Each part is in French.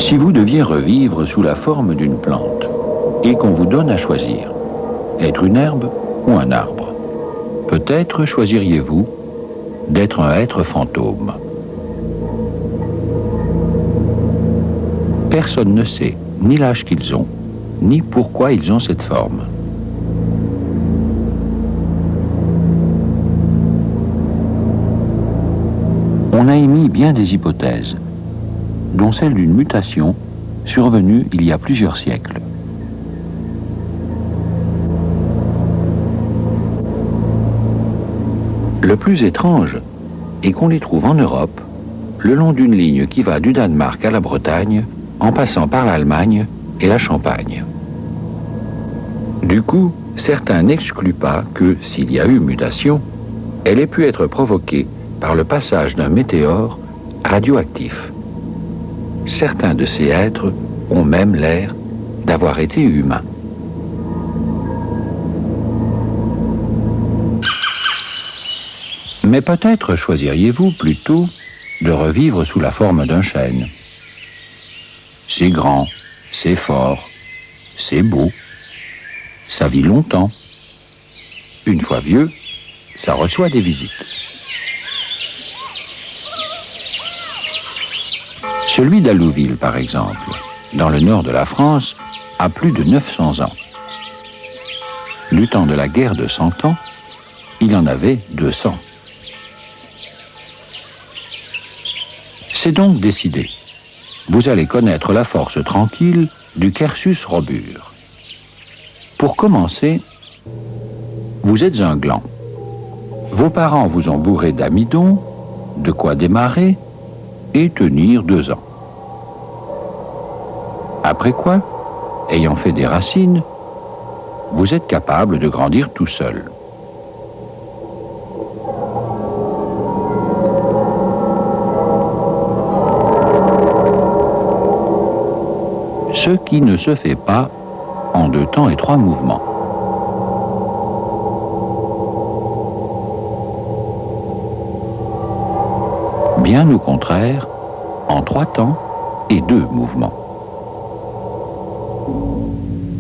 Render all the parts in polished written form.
Si vous deviez revivre sous la forme d'une plante et qu'on vous donne à choisir, être une herbe ou un arbre, peut-être choisiriez-vous d'être un être fantôme. Personne ne sait ni l'âge qu'ils ont, ni pourquoi ils ont cette forme. On a émis bien des hypothèses, dont celle d'une mutation survenue il y a plusieurs siècles. Le plus étrange est qu'on les trouve en Europe, le long d'une ligne qui va du Danemark à la Bretagne, en passant par l'Allemagne et la Champagne. Du coup, certains n'excluent pas que, s'il y a eu mutation, elle ait pu être provoquée par le passage d'un météore radioactif. Certains de ces êtres ont même l'air d'avoir été humains. Mais peut-être choisiriez-vous plutôt de revivre sous la forme d'un chêne. C'est grand, c'est fort, c'est beau, ça vit longtemps. Une fois vieux, ça reçoit des visites. Celui d'Allouville, par exemple, dans le nord de la France, a plus de 900 ans. Du temps de la guerre de 100 ans, il en avait 200. C'est donc décidé. Vous allez connaître la force tranquille du Quercus robur. Pour commencer, vous êtes un gland. Vos parents vous ont bourré d'amidon, de quoi démarrer et tenir 2 ans. Après quoi, ayant fait des racines, vous êtes capable de grandir tout seul. Ce qui ne se fait pas en 2 temps et 3 mouvements. Bien au contraire, en 3 temps et 2 mouvements.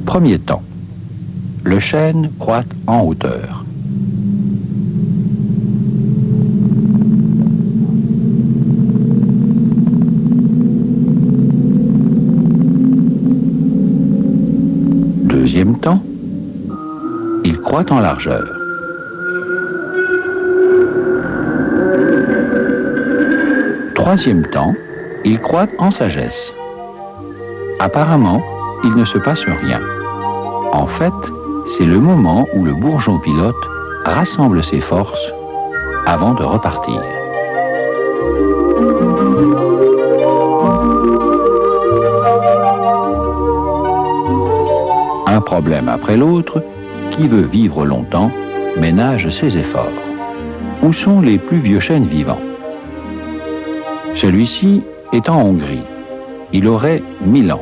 Premier temps. Le chêne croît en hauteur. Deuxième temps, il croît en largeur. Troisième temps, il croît en sagesse. Apparemment, il ne se passe rien. En fait, c'est le moment où le bourgeon pilote rassemble ses forces avant de repartir. Un problème après l'autre, qui veut vivre longtemps ménage ses efforts. Où sont les plus vieux chênes vivants? Celui-ci est en Hongrie. Il aurait 1000 ans.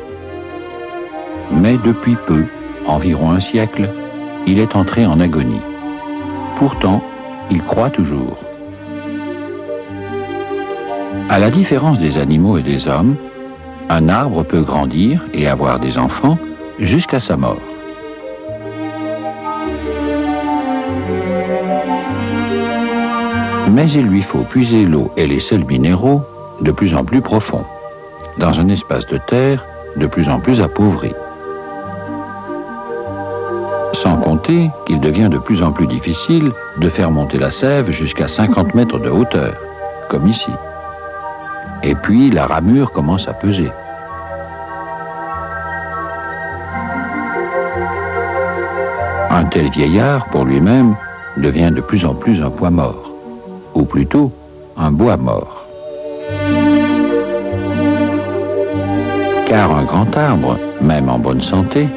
Mais depuis peu, environ un siècle, il est entré en agonie. Pourtant, il croît toujours. À la différence des animaux et des hommes, un arbre peut grandir et avoir des enfants jusqu'à sa mort. Mais il lui faut puiser l'eau et les sels minéraux de plus en plus profonds, dans un espace de terre de plus en plus appauvri. Sans compter qu'il devient de plus en plus difficile de faire monter la sève jusqu'à 50 mètres de hauteur, comme ici. Et puis la ramure commence à peser. Un tel vieillard, pour lui-même, devient de plus en plus un poids mort, ou plutôt un bois mort. Car un grand arbre, même en bonne santé,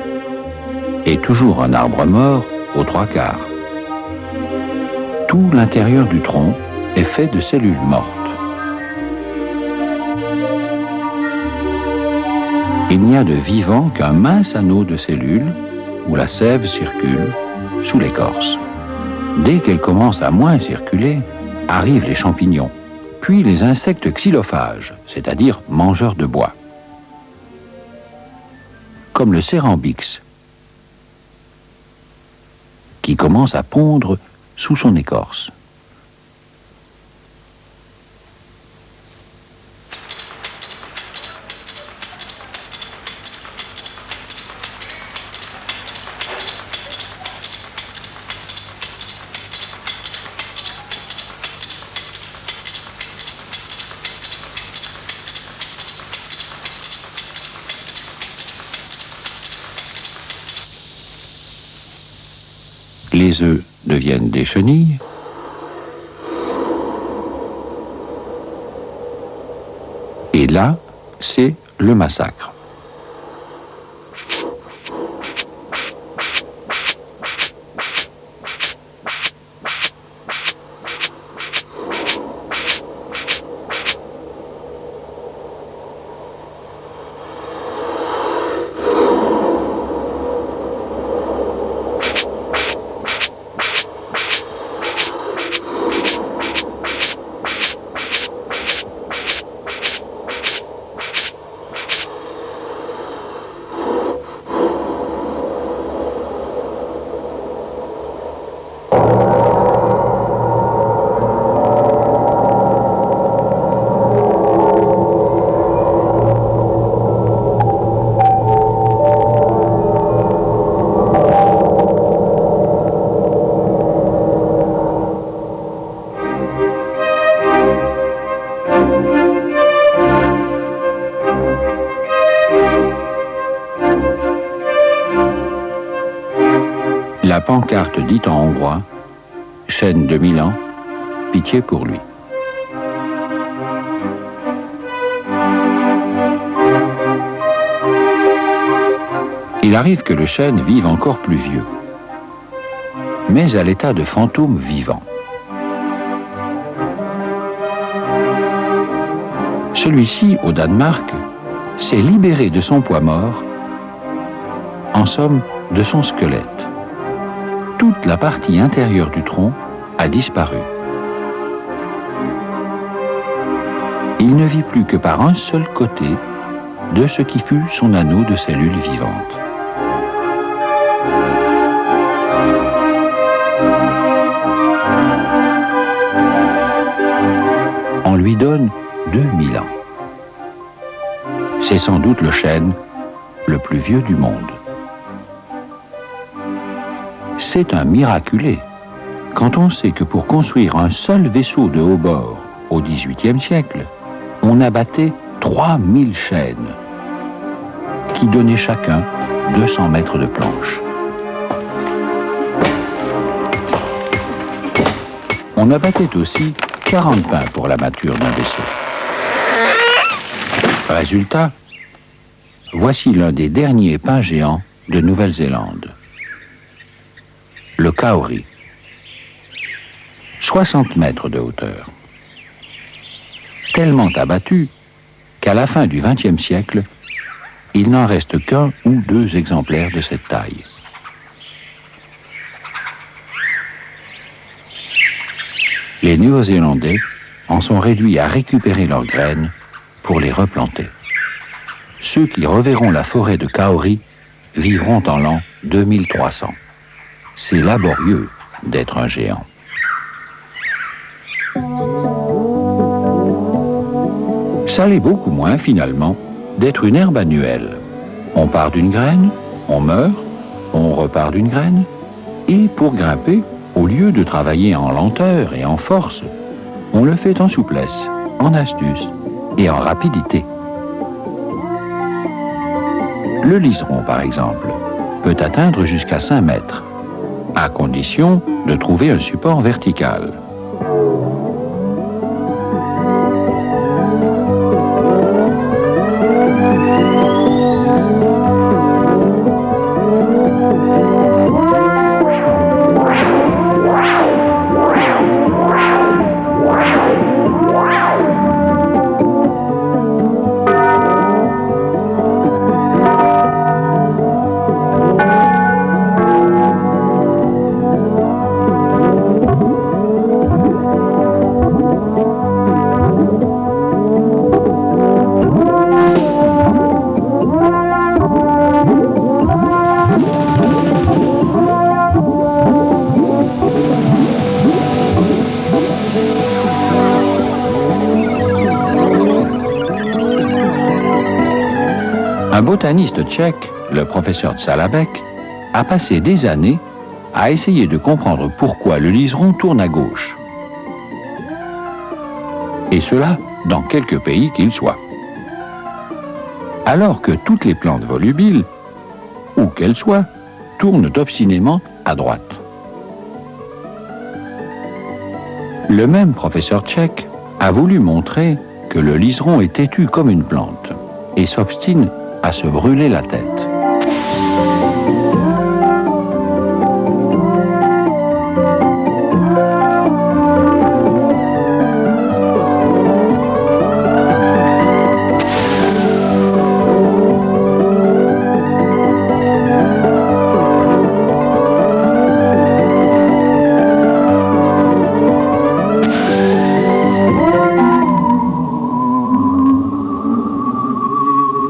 est toujours un arbre mort aux 3/4. Tout l'intérieur du tronc est fait de cellules mortes. Il n'y a de vivant qu'un mince anneau de cellules où la sève circule sous l'écorce. Dès qu'elle commence à moins circuler, arrivent les champignons, puis les insectes xylophages, c'est-à-dire mangeurs de bois. comme le cérambix, qui commence à pondre sous son écorce. Les œufs deviennent des chenilles. Et là, c'est le massacre. La pancarte dit en hongrois « Chêne de Milan, pitié pour lui ». Il arrive que le chêne vive encore plus vieux, mais à l'état de fantôme vivant. Celui-ci, au Danemark, s'est libéré de son poids mort, en somme de son squelette. Toute la partie intérieure du tronc a disparu. Il ne vit plus que par un seul côté de ce qui fut son anneau de cellules vivantes. On lui donne 2000 ans. C'est sans doute le chêne le plus vieux du monde. C'est un miraculé quand on sait que pour construire un seul vaisseau de haut bord au XVIIIe siècle, on abattait 3000 chênes qui donnaient chacun 200 mètres de planche. On abattait aussi 40 pins pour la mâture d'un vaisseau. Résultat, voici l'un des derniers pins géants de Nouvelle-Zélande. Le kauri, 60 mètres de hauteur. Tellement abattu qu'à la fin du XXe siècle, il n'en reste qu'un ou deux exemplaires de cette taille. Les Néo-Zélandais en sont réduits à récupérer leurs graines pour les replanter. Ceux qui reverront la forêt de kauri vivront en l'an 2300. C'est laborieux d'être un géant. Ça l'est beaucoup moins, finalement, d'être une herbe annuelle. On part d'une graine, on meurt, on repart d'une graine, et pour grimper, au lieu de travailler en lenteur et en force, on le fait en souplesse, en astuce et en rapidité. Le liseron, par exemple, peut atteindre jusqu'à 5 mètres, à condition de trouver un support vertical. Un botaniste tchèque, le professeur Tsalabek, a passé des années à essayer de comprendre pourquoi le liseron tourne à gauche. Et cela dans quelque pays qu'il soit. Alors que toutes les plantes volubiles, où qu'elles soient, tournent obstinément à droite. Le même professeur tchèque a voulu montrer que le liseron est têtu comme une plante et s'obstine à se brûler la tête.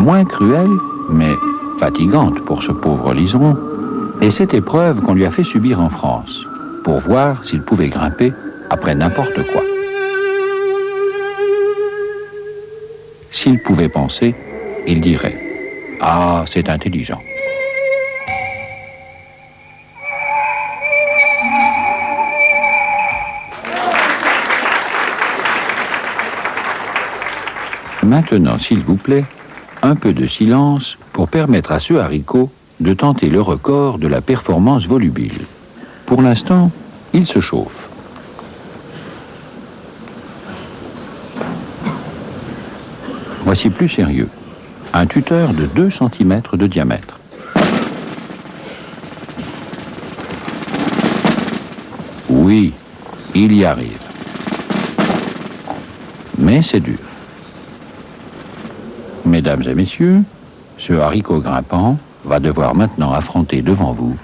Moins cruelle, mais fatigante pour ce pauvre liseron, est cette épreuve qu'on lui a fait subir en France, pour voir s'il pouvait grimper après n'importe quoi. S'il pouvait penser, il dirait « Ah, c'est intelligent ». Maintenant, s'il vous plaît, un peu de silence pour permettre à ce haricot de tenter le record de la performance volubile. Pour l'instant, il se chauffe. Voici plus sérieux. Un tuteur de 2 cm de diamètre. Oui, il y arrive. Mais c'est dur. Mesdames et messieurs, ce haricot grimpant va devoir maintenant affronter devant vous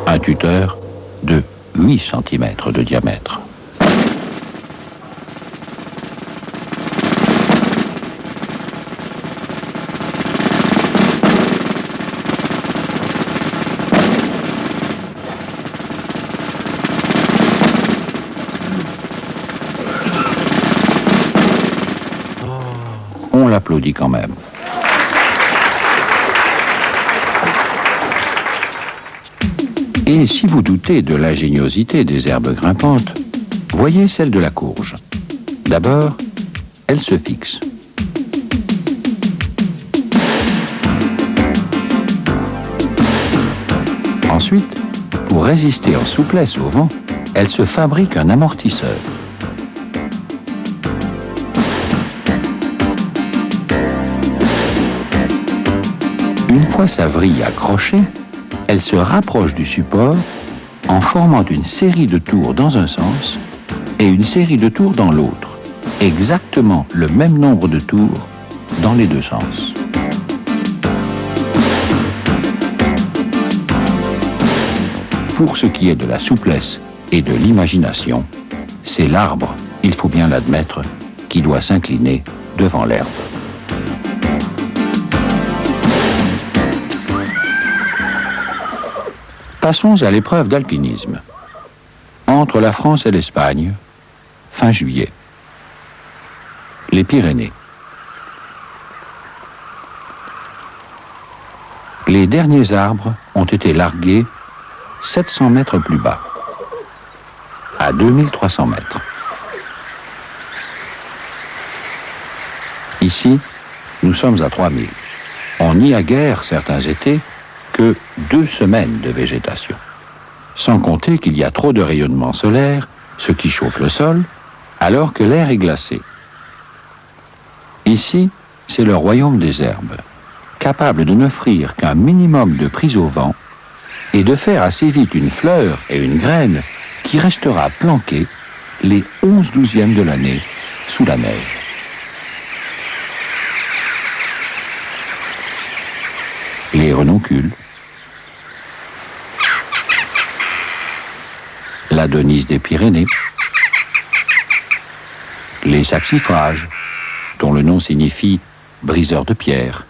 un tuteur de 8 cm de diamètre. On l'applaudit quand même. Et si vous doutez de l'ingéniosité des herbes grimpantes, voyez celle de la courge. D'abord, elle se fixe. Ensuite, pour résister en souplesse au vent, elle se fabrique un amortisseur. Une fois sa vrille accrochée, elle se rapproche du support en formant une série de tours dans un sens et une série de tours dans l'autre. Exactement le même nombre de tours dans les deux sens. Pour ce qui est de la souplesse et de l'imagination, c'est l'arbre, il faut bien l'admettre, qui doit s'incliner devant l'herbe. Passons à l'épreuve d'alpinisme. Entre la France et l'Espagne, fin juillet. Les Pyrénées. Les derniers arbres ont été largués 700 mètres plus bas, à 2300 mètres. Ici, nous sommes à 3000. On n'y a guère, certains étés, que 2 semaines de végétation. Sans compter qu'il y a trop de rayonnement solaire, ce qui chauffe le sol, alors que l'air est glacé. Ici, c'est le royaume des herbes, capable de n'offrir qu'un minimum de prise au vent et de faire assez vite une fleur et une graine qui restera planquée les 11/12 de l'année sous la neige. Les renoncules, l'adonis des Pyrénées, les saxifrages, dont le nom signifie briseur de pierre,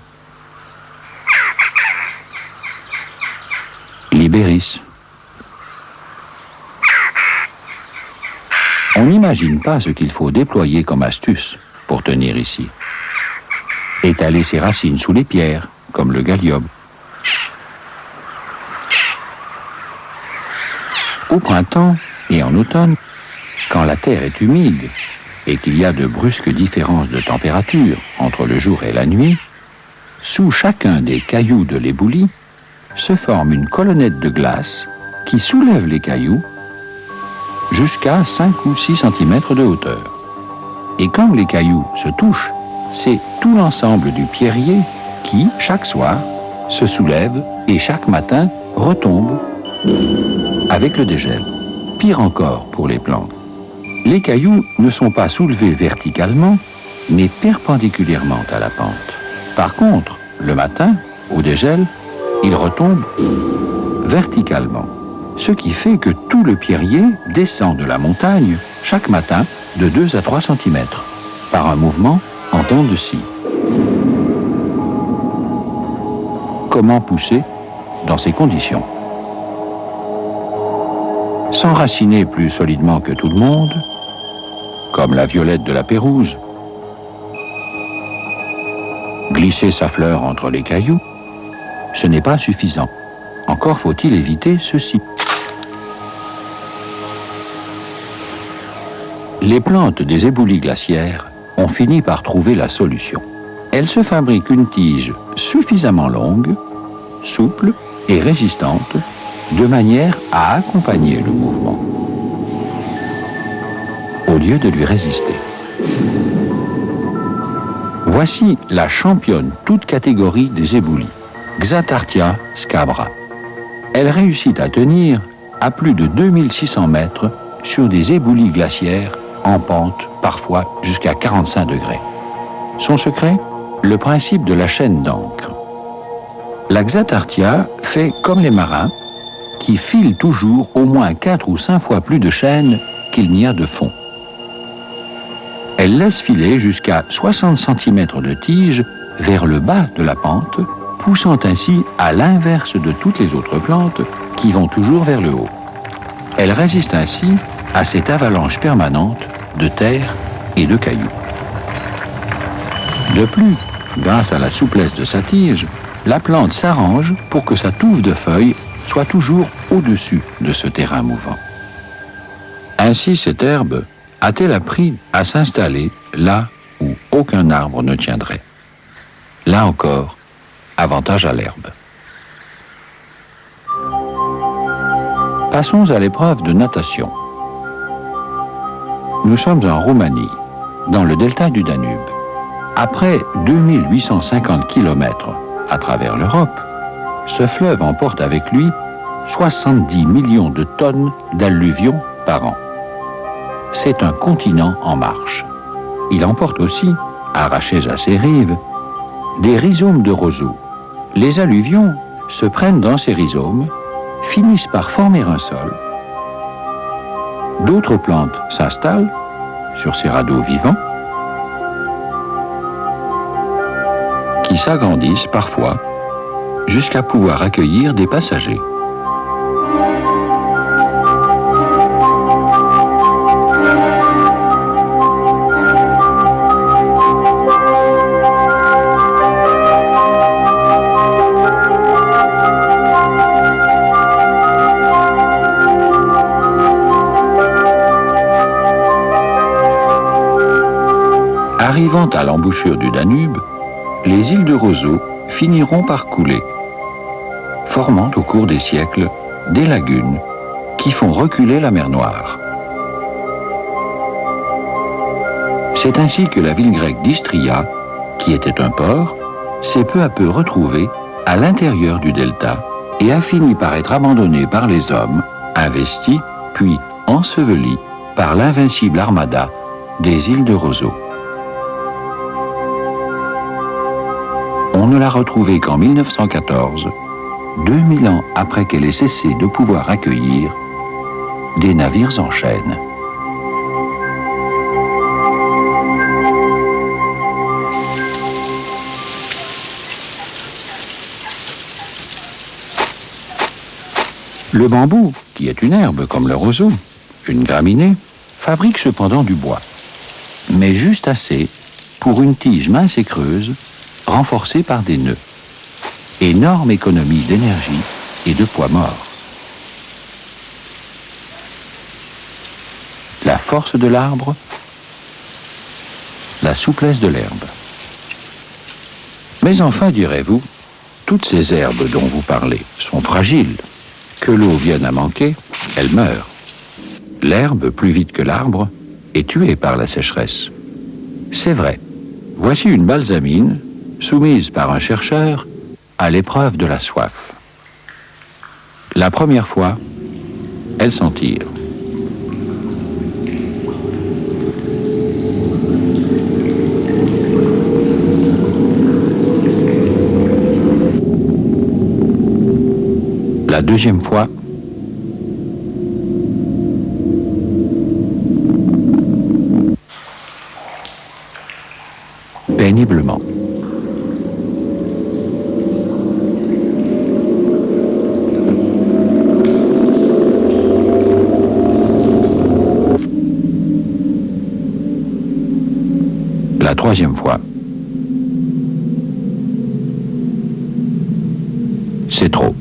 l'ibéris. On n'imagine pas ce qu'il faut déployer comme astuce pour tenir ici. étaler ses racines sous les pierres, comme le gallium. Au printemps et en automne, quand la terre est humide et qu'il y a de brusques différences de température entre le jour et la nuit, sous chacun des cailloux de l'éboulis se forme une colonnette de glace qui soulève les cailloux jusqu'à 5 ou 6 cm de hauteur. Et quand les cailloux se touchent, c'est tout l'ensemble du pierrier qui, chaque soir, se soulève et chaque matin retombe avec le dégel. Pire encore pour les plantes. Les cailloux ne sont pas soulevés verticalement, mais perpendiculairement à la pente. Par contre, le matin, au dégel, ils retombent verticalement. Ce qui fait que tout le pierrier descend de la montagne chaque matin de 2 à 3 cm par un mouvement en dents de scie. Comment pousser dans ces conditions? S'enraciner plus solidement que tout le monde, comme la violette de la Pérouse. Glisser sa fleur entre les cailloux, ce n'est pas suffisant. Encore faut-il éviter ceci. Les plantes des éboulis glaciaires ont fini par trouver la solution. Elles se fabriquent une tige suffisamment longue, souple et résistante, de manière à accompagner le mouvement, au lieu de lui résister. Voici la championne toute catégorie des éboulis, Xathartia scabra. Elle réussit à tenir à plus de 2600 mètres sur des éboulis glaciaires en pente, parfois jusqu'à 45 degrés. Son secret? Le principe de la chaîne d'encre. La Xathartia fait comme les marins, qui filent toujours au moins 4 ou 5 fois plus de chaîne qu'il n'y a de fond. Elle laisse filer jusqu'à 60 cm de tige vers le bas de la pente, poussant ainsi à l'inverse de toutes les autres plantes qui vont toujours vers le haut. Elle résiste ainsi à cette avalanche permanente de terre et de cailloux. De plus, grâce à la souplesse de sa tige, la plante s'arrange pour que sa touffe de feuilles soit toujours au-dessus de ce terrain mouvant. Ainsi, cette herbe a-t-elle appris à s'installer là où aucun arbre ne tiendrait. Là encore, avantage à l'herbe. Passons à l'épreuve de natation. Nous sommes en Roumanie, dans le delta du Danube. Après 2850 km à travers l'Europe, ce fleuve emporte avec lui 70 millions de tonnes d'alluvions par an. C'est un continent en marche. Il emporte aussi, arrachés à ses rives, des rhizomes de roseaux. Les alluvions se prennent dans ces rhizomes, finissent par former un sol. D'autres plantes s'installent sur ces radeaux vivants, qui s'agrandissent parfois jusqu'à pouvoir accueillir des passagers. Arrivant à l'embouchure du Danube, les îles de roseaux finiront par couler, formant au cours des siècles des lagunes qui font reculer la mer Noire. C'est ainsi que la ville grecque d'Istria, qui était un port, s'est peu à peu retrouvée à l'intérieur du delta et a fini par être abandonnée par les hommes, investie, puis ensevelie par l'invincible armada des îles de roseaux. On ne l'a retrouvée qu'en 1914, 2000 ans après qu'elle ait cessé de pouvoir accueillir des navires en chaîne. Le bambou, qui est une herbe comme le roseau, une graminée, fabrique cependant du bois, mais juste assez pour une tige mince et creuse renforcés par des nœuds. Énorme économie d'énergie et de poids mort. La force de l'arbre, la souplesse de l'herbe. Mais enfin, direz-vous, toutes ces herbes dont vous parlez sont fragiles. Que l'eau vienne à manquer, elles meurent. L'herbe, plus vite que l'arbre, est tuée par la sécheresse. C'est vrai. Voici une balsamine, soumise par un chercheur à l'épreuve de la soif. La première fois, elle s'en tire. La deuxième fois, péniblement. La troisième fois, c'est trop.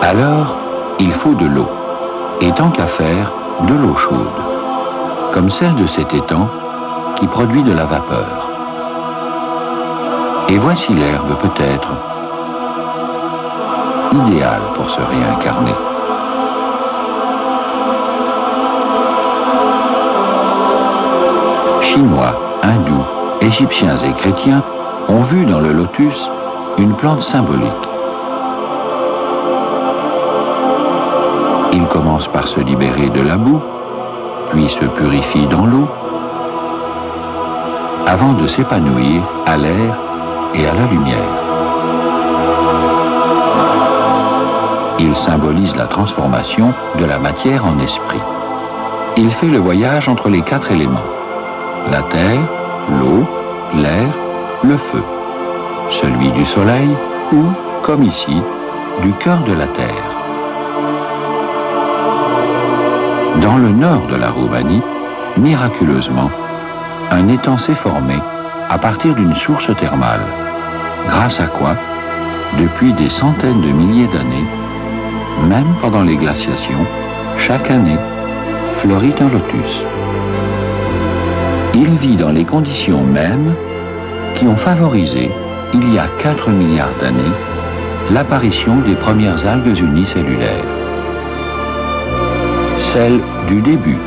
Alors, il faut de l'eau, et tant qu'à faire, de l'eau chaude, comme celle de cet étang qui produit de la vapeur. Et voici l'herbe peut-être idéale pour se réincarner. Chinois, hindous, égyptiens et chrétiens ont vu dans le lotus une plante symbolique. Il commence par se libérer de la boue, puis se purifie dans l'eau, avant de s'épanouir à l'air et à la lumière. Il symbolise la transformation de la matière en esprit. Il fait le voyage entre les 4 éléments: la terre, l'eau, l'air, le feu, celui du soleil ou, comme ici, du cœur de la terre. Dans le nord de la Roumanie, miraculeusement, un étang s'est formé à partir d'une source thermale, grâce à quoi, depuis des centaines de milliers d'années, même pendant les glaciations, chaque année, fleurit un lotus. Il vit dans les conditions mêmes qui ont favorisé, il y a 4 milliards d'années, l'apparition des premières algues unicellulaires. Celle du début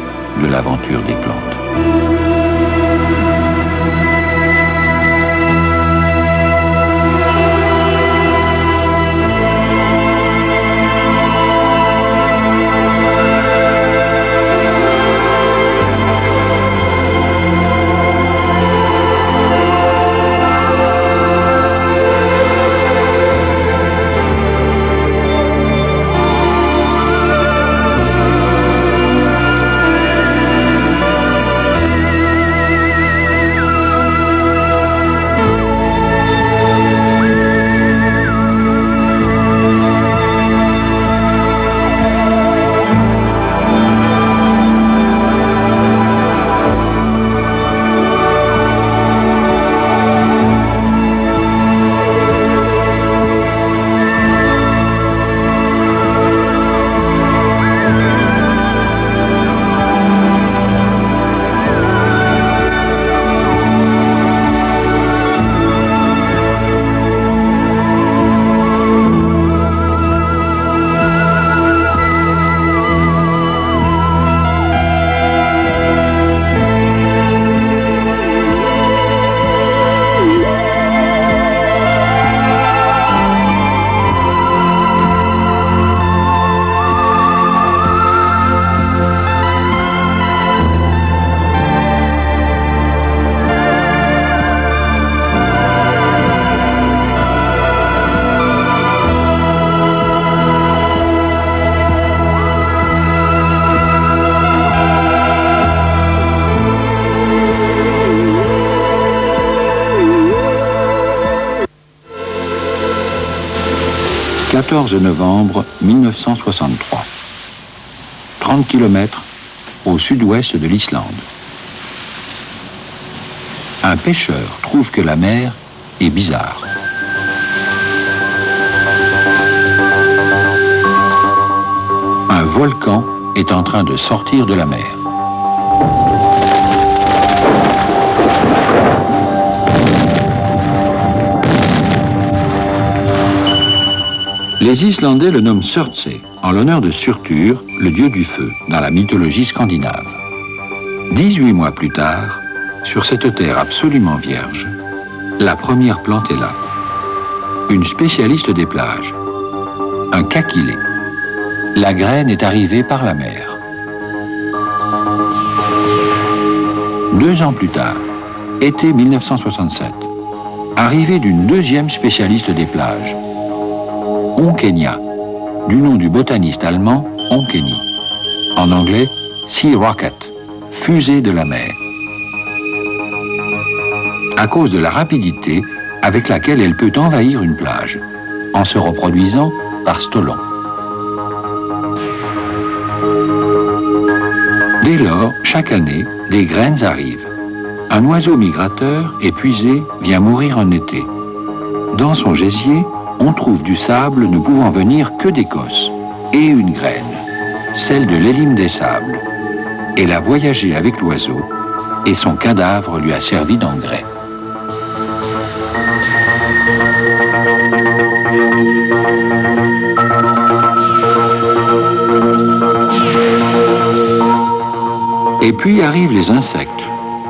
de l'aventure des plantes. 14 novembre 1963. 30 km au sud-ouest de l'Islande. Un pêcheur trouve que la mer est bizarre. Un volcan est en train de sortir de la mer. Les Islandais le nomment Surtsey, en l'honneur de Surtur, le dieu du feu, dans la mythologie scandinave. 18 mois plus tard, sur cette terre absolument vierge, la première plante est là. Une spécialiste des plages, un kakilé. La graine est arrivée par la mer. 2 ans plus tard, été 1967, arrivée d'une deuxième spécialiste des plages, Onkenia, du nom du botaniste allemand Onkeni. En anglais, Sea Rocket, fusée de la mer. À cause de la rapidité avec laquelle elle peut envahir une plage, en se reproduisant par stolons. Dès lors, chaque année, des graines arrivent. Un oiseau migrateur, épuisé, vient mourir en été. Dans son gésier, on trouve du sable ne pouvant venir que d'Écosse, et une graine, celle de l'élime des sables. Elle a voyagé avec l'oiseau, et son cadavre lui a servi d'engrais. Et puis arrivent les insectes,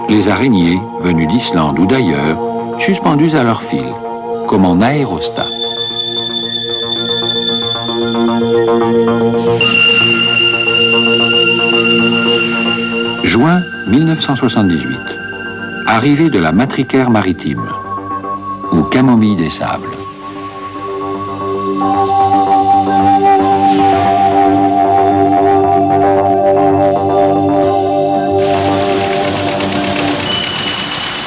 les araignées, venues d'Islande ou d'ailleurs, suspendues à leur fil, comme en aérostat. Juin 1978. Arrivée de la matricaire maritime, ou camomille des sables.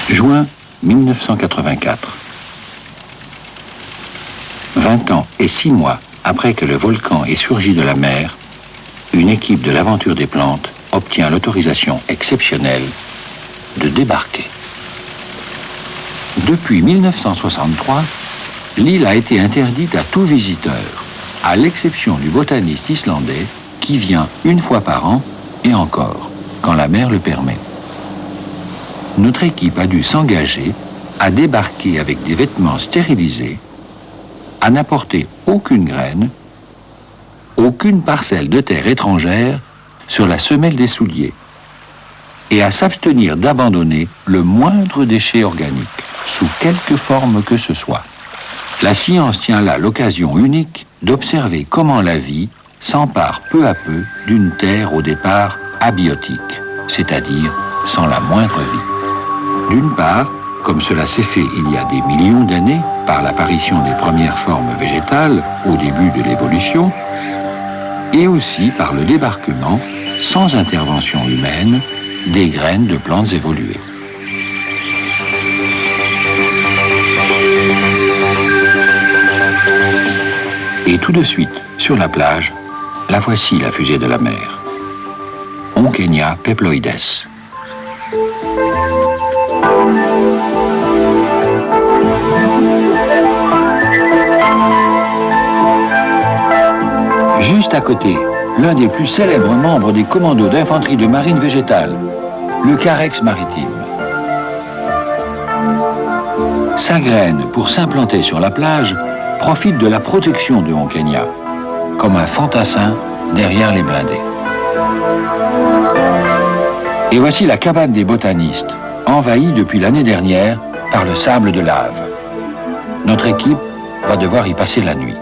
Juin 1984. 20 ans et 6 mois après que le volcan ait surgi de la mer, une équipe de l'Aventure des Plantes obtient l'autorisation exceptionnelle de débarquer. Depuis 1963, l'île a été interdite à tout visiteur, à l'exception du botaniste islandais qui vient une fois par an et encore, quand la mer le permet. Notre équipe a dû s'engager à débarquer avec des vêtements stérilisés, à n'apporter aucune graine, aucune parcelle de terre étrangère sur la semelle des souliers, et à s'abstenir d'abandonner le moindre déchet organique, sous quelque forme que ce soit. La science tient là l'occasion unique d'observer comment la vie s'empare peu à peu d'une terre au départ abiotique, c'est-à-dire sans la moindre vie. D'une part, comme cela s'est fait il y a des millions d'années par l'apparition des premières formes végétales au début de l'évolution, et aussi par le débarquement, sans intervention humaine, des graines de plantes évoluées. Et tout de suite, sur la plage, la voici la fusée de la mer. Onkenia peploides. Juste à côté, l'un des plus célèbres membres des commandos d'infanterie de marine végétale, le carex maritime. Sa graine, pour s'implanter sur la plage, profite de la protection de Onkenia, comme un fantassin derrière les blindés. Et voici la cabane des botanistes, envahie depuis l'année dernière par le sable de lave. Notre équipe va devoir y passer la nuit.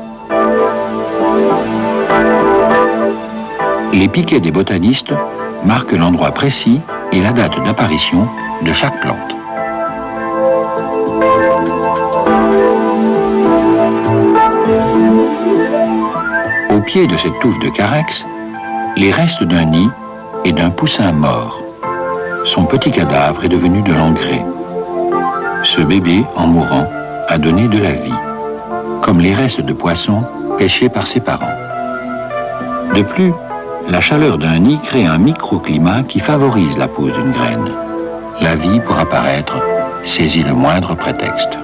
Les piquets des botanistes marquent l'endroit précis et la date d'apparition de chaque plante. Au pied de cette touffe de carex, les restes d'un nid et d'un poussin mort. Son petit cadavre est devenu de l'engrais. Ce bébé, en mourant, a donné de la vie, comme les restes de poissons pêchée par ses parents. De plus, la chaleur d'un nid crée un microclimat qui favorise la pose d'une graine. La vie, pour apparaître, saisit le moindre prétexte.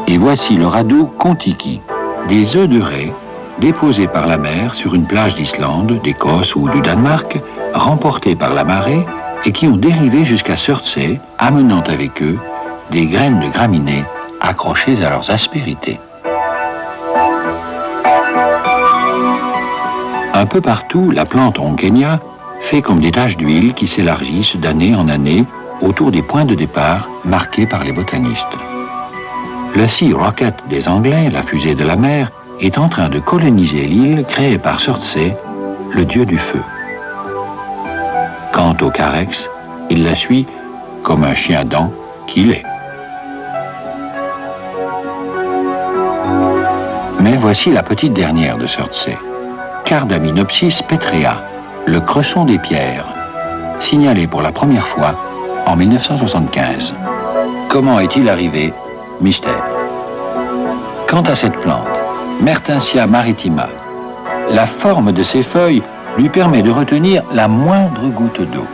Et voici le radeau Kon-Tiki, des œufs de raie déposés par la mer sur une plage d'Islande, d'Écosse ou du Danemark, remportés par la marée et qui ont dérivé jusqu'à Surtsey, amenant avec eux des graines de graminées accrochées à leurs aspérités. Un peu partout, la plante Ronkenia fait comme des taches d'huile qui s'élargissent d'année en année autour des points de départ marqués par les botanistes. Le Sea Rocket des Anglais, la fusée de la mer, est en train de coloniser l'île créée par Surtsey, le dieu du feu. Quant au Carex, il la suit comme un chien dent qu'il est. Mais voici la petite dernière de Surtsey, Cardaminopsis petrea, le cresson des pierres, signalé pour la première fois en 1975. Comment est-il arrivé? Mystère. Quant à cette plante, Mertensia maritima, la forme de ses feuilles lui permet de retenir la moindre goutte d'eau.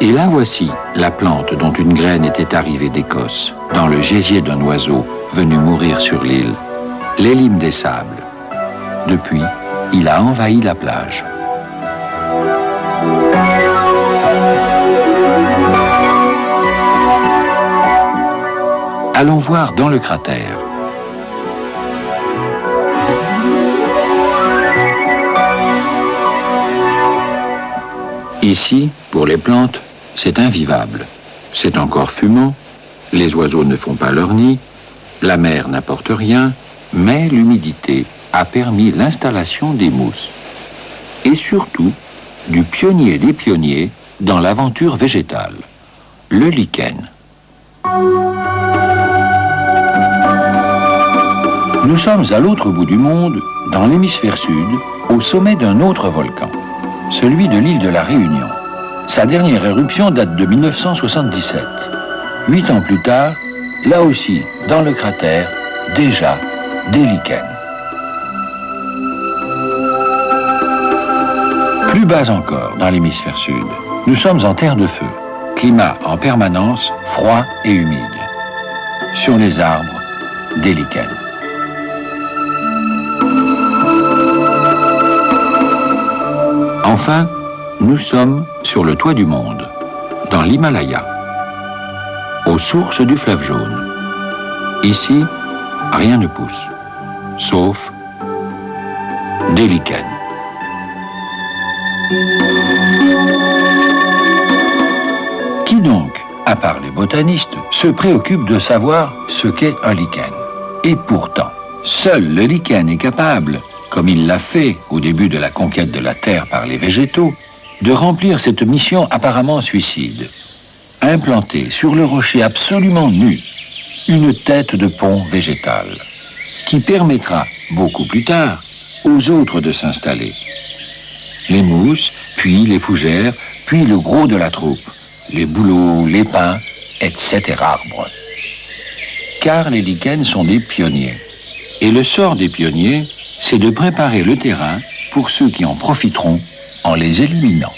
Et là voici la plante dont une graine était arrivée d'Écosse, dans le gésier d'un oiseau venu mourir sur l'île, l'élime des sables. Depuis, il a envahi la plage. Allons voir dans le cratère. Ici, pour les plantes, c'est invivable. C'est encore fumant, les oiseaux ne font pas leur nid, la mer n'apporte rien, mais l'humidité a permis l'installation des mousses. Et surtout, du pionnier des pionniers dans l'aventure végétale, le lichen. Nous sommes à l'autre bout du monde, dans l'hémisphère sud, au sommet d'un autre volcan, celui de l'île de la Réunion. Sa dernière éruption date de 1977. 8 ans plus tard, là aussi, dans le cratère, déjà des lichens. Plus bas encore, dans l'hémisphère sud, nous sommes en terre de feu, climat en permanence froid et humide. Sur les arbres, des lichens. Enfin, nous sommes sur le toit du monde, dans l'Himalaya, aux sources du fleuve jaune. Ici, rien ne pousse, sauf des lichens. Qui donc, à part les botanistes, se préoccupe de savoir ce qu'est un lichen? Et pourtant, seul le lichen est capable, comme il l'a fait au début de la conquête de la Terre par les végétaux, de remplir cette mission apparemment suicide. Implanter sur le rocher absolument nu une tête de pont végétal, qui permettra, beaucoup plus tard, aux autres de s'installer. Les mousses, puis les fougères, puis le gros de la troupe, les bouleaux, les pins, etc. arbres. Car les lichens sont des pionniers. Et le sort des pionniers, c'est de préparer le terrain pour ceux qui en profiteront en les éliminant.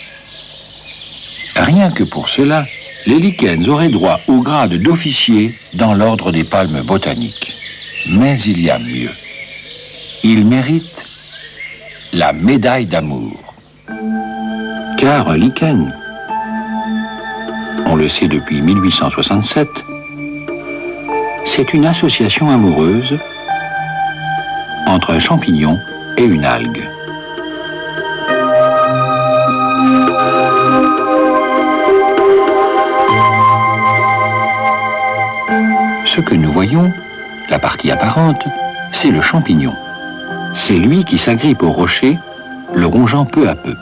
Rien que pour cela, les lichens auraient droit au grade d'officier dans l'ordre des palmes botaniques. Mais il y a mieux. Ils méritent la médaille d'amour. Car un lichen, on le sait depuis 1867, c'est une association amoureuse entre un champignon et une algue. Ce que nous voyons, la partie apparente, c'est le champignon. C'est lui qui s'agrippe au rocher, le rongeant peu à peu.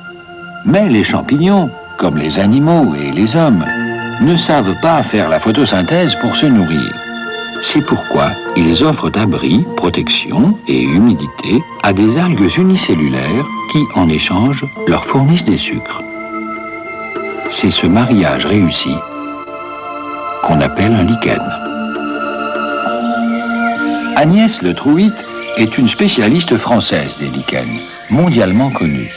Mais les champignons, comme les animaux et les hommes, ne savent pas faire la photosynthèse pour se nourrir. C'est pourquoi ils offrent abri, protection et humidité à des algues unicellulaires qui, en échange, leur fournissent des sucres. C'est ce mariage réussi qu'on appelle un lichen. Agnès Le Trouit est une spécialiste française des lichens, mondialement connue.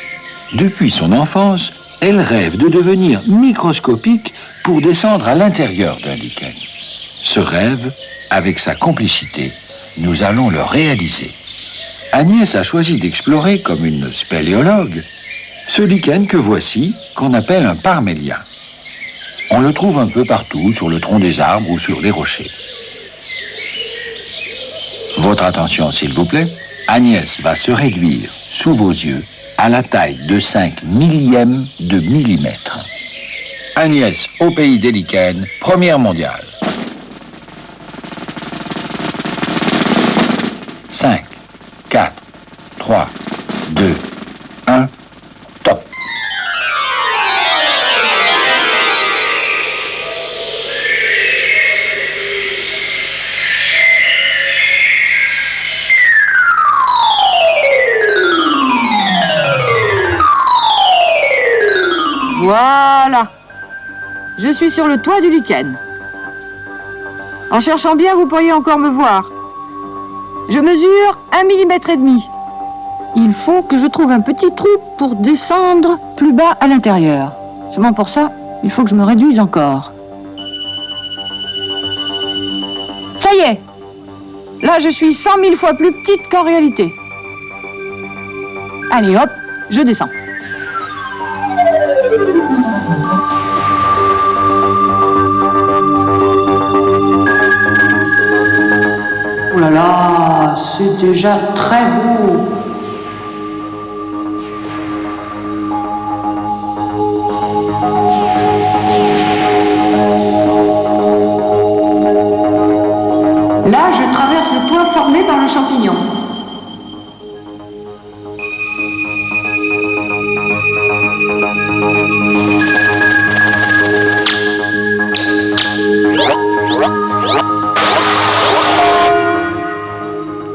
Depuis son enfance, elle rêve de devenir microscopique pour descendre à l'intérieur d'un lichen. Ce rêve, avec sa complicité, nous allons le réaliser. Agnès a choisi d'explorer, comme une spéléologue, ce lichen que voici, qu'on appelle un parmélia. On le trouve un peu partout, sur le tronc des arbres ou sur les rochers. Votre attention, s'il vous plaît. Agnès va se réduire, sous vos yeux, à la taille de 5 millièmes de millimètre. Agnès, au pays des lichens, première mondiale. 5, 4, 3, 2, 1, top. Voilà. Je suis sur le toit du lichen. En cherchant bien, vous pourriez encore me voir. Je mesure 1,5 mm. Il faut que je trouve un petit trou pour descendre plus bas à l'intérieur. Seulement pour ça, il faut que je me réduise encore. Ça y est. Là, je suis 100 000 fois plus petite qu'en réalité. Allez, hop, je descends. Oh là là, c'est déjà très beau. Là, je traverse le toit formé par le champignon.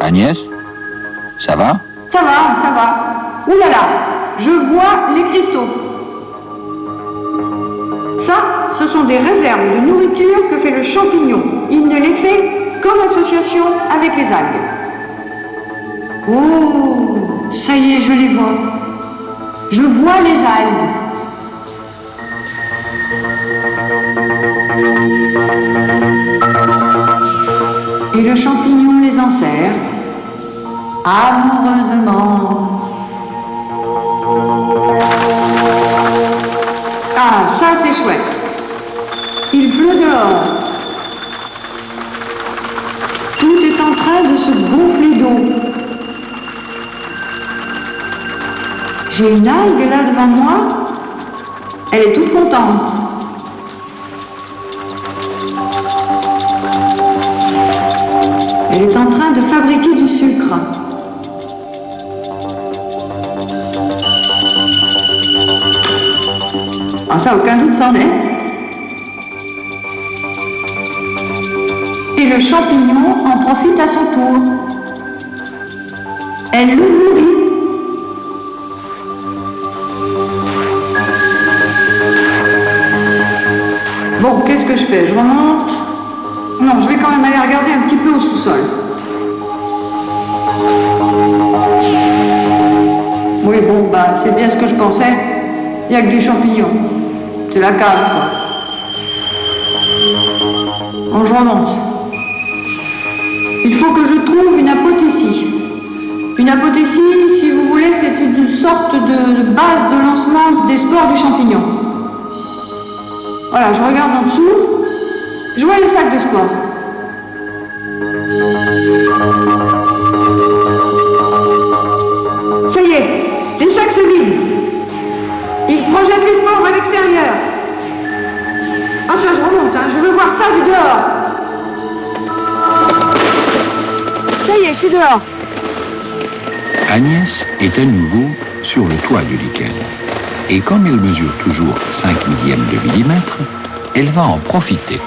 Agnès, ça va? Ça va, ça va. Ouh là là, je vois les cristaux. Ça, ce sont des réserves de nourriture que fait le champignon. Il ne les fait qu'en association avec les algues. Oh, ça y est, je les vois. Je vois les algues. Et le champignon les enserre amoureusement. Ah, ça c'est chouette. Il pleut dehors. Tout est en train de se gonfler d'eau. J'ai une algue là devant moi. Elle est toute contente. Elle est en train de fabriquer du sucre. Ah, ça, aucun doute s'en est. Et le champignon en profite à son tour. Elle le nourrit. Bon, qu'est-ce que je fais? Je remonte? Non, je vais quand même aller regarder un petit peu au sous-sol. Oui, bon, bah, c'est bien ce que je pensais. Il n'y a que des champignons. C'est la cave, quoi. Bon, je remonte. Il faut que je trouve une apothécie. Une apothécie, si vous voulez, c'est une sorte de base de lancement des spores du champignon. Voilà, je regarde en dessous. Je vois les sacs de spores. Ça y est, les sacs se vident. Ils projettent les spores à l'extérieur. Ah ça, je remonte, hein. Je veux voir ça du dehors. Ça y est, je suis dehors. Agnès est à nouveau sur le toit du lichen. Et comme elle mesure toujours 5 millièmes de millimètre, elle va en profiter.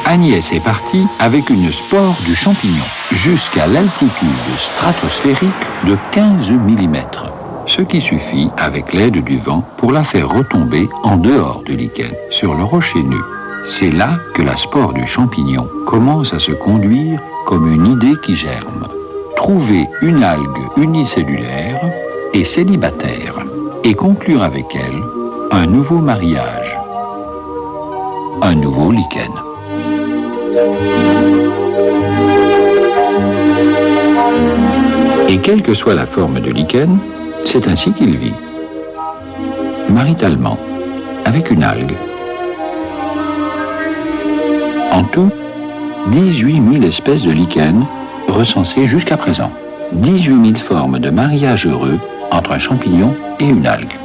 Agnès est partie avec une spore du champignon jusqu'à l'altitude stratosphérique de 15 mm, ce qui suffit, avec l'aide du vent, pour la faire retomber en dehors du lichen, sur le rocher nu. C'est là que la spore du champignon commence à se conduire comme une idée qui germe. Trouver une algue unicellulaire et célibataire, et conclure avec elle un nouveau mariage, un nouveau lichen. Et quelle que soit la forme de lichen, c'est ainsi qu'il vit. Maritalement, avec une algue. En tout, 18 000 espèces de lichens recensées jusqu'à présent. 18 000 formes de mariage heureux entre un champignon et une algue.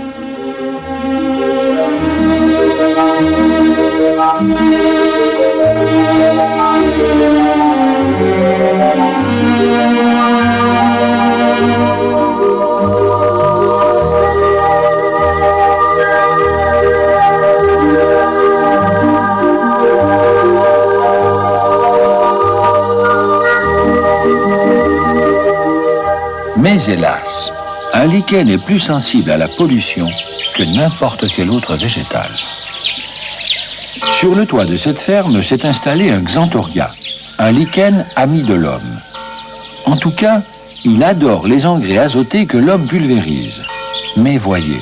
Mais hélas, un lichen est plus sensible à la pollution que n'importe quel autre végétal. Sur le toit de cette ferme s'est installé un Xanthoria, un lichen ami de l'homme. En tout cas, il adore les engrais azotés que l'homme pulvérise. Mais voyez,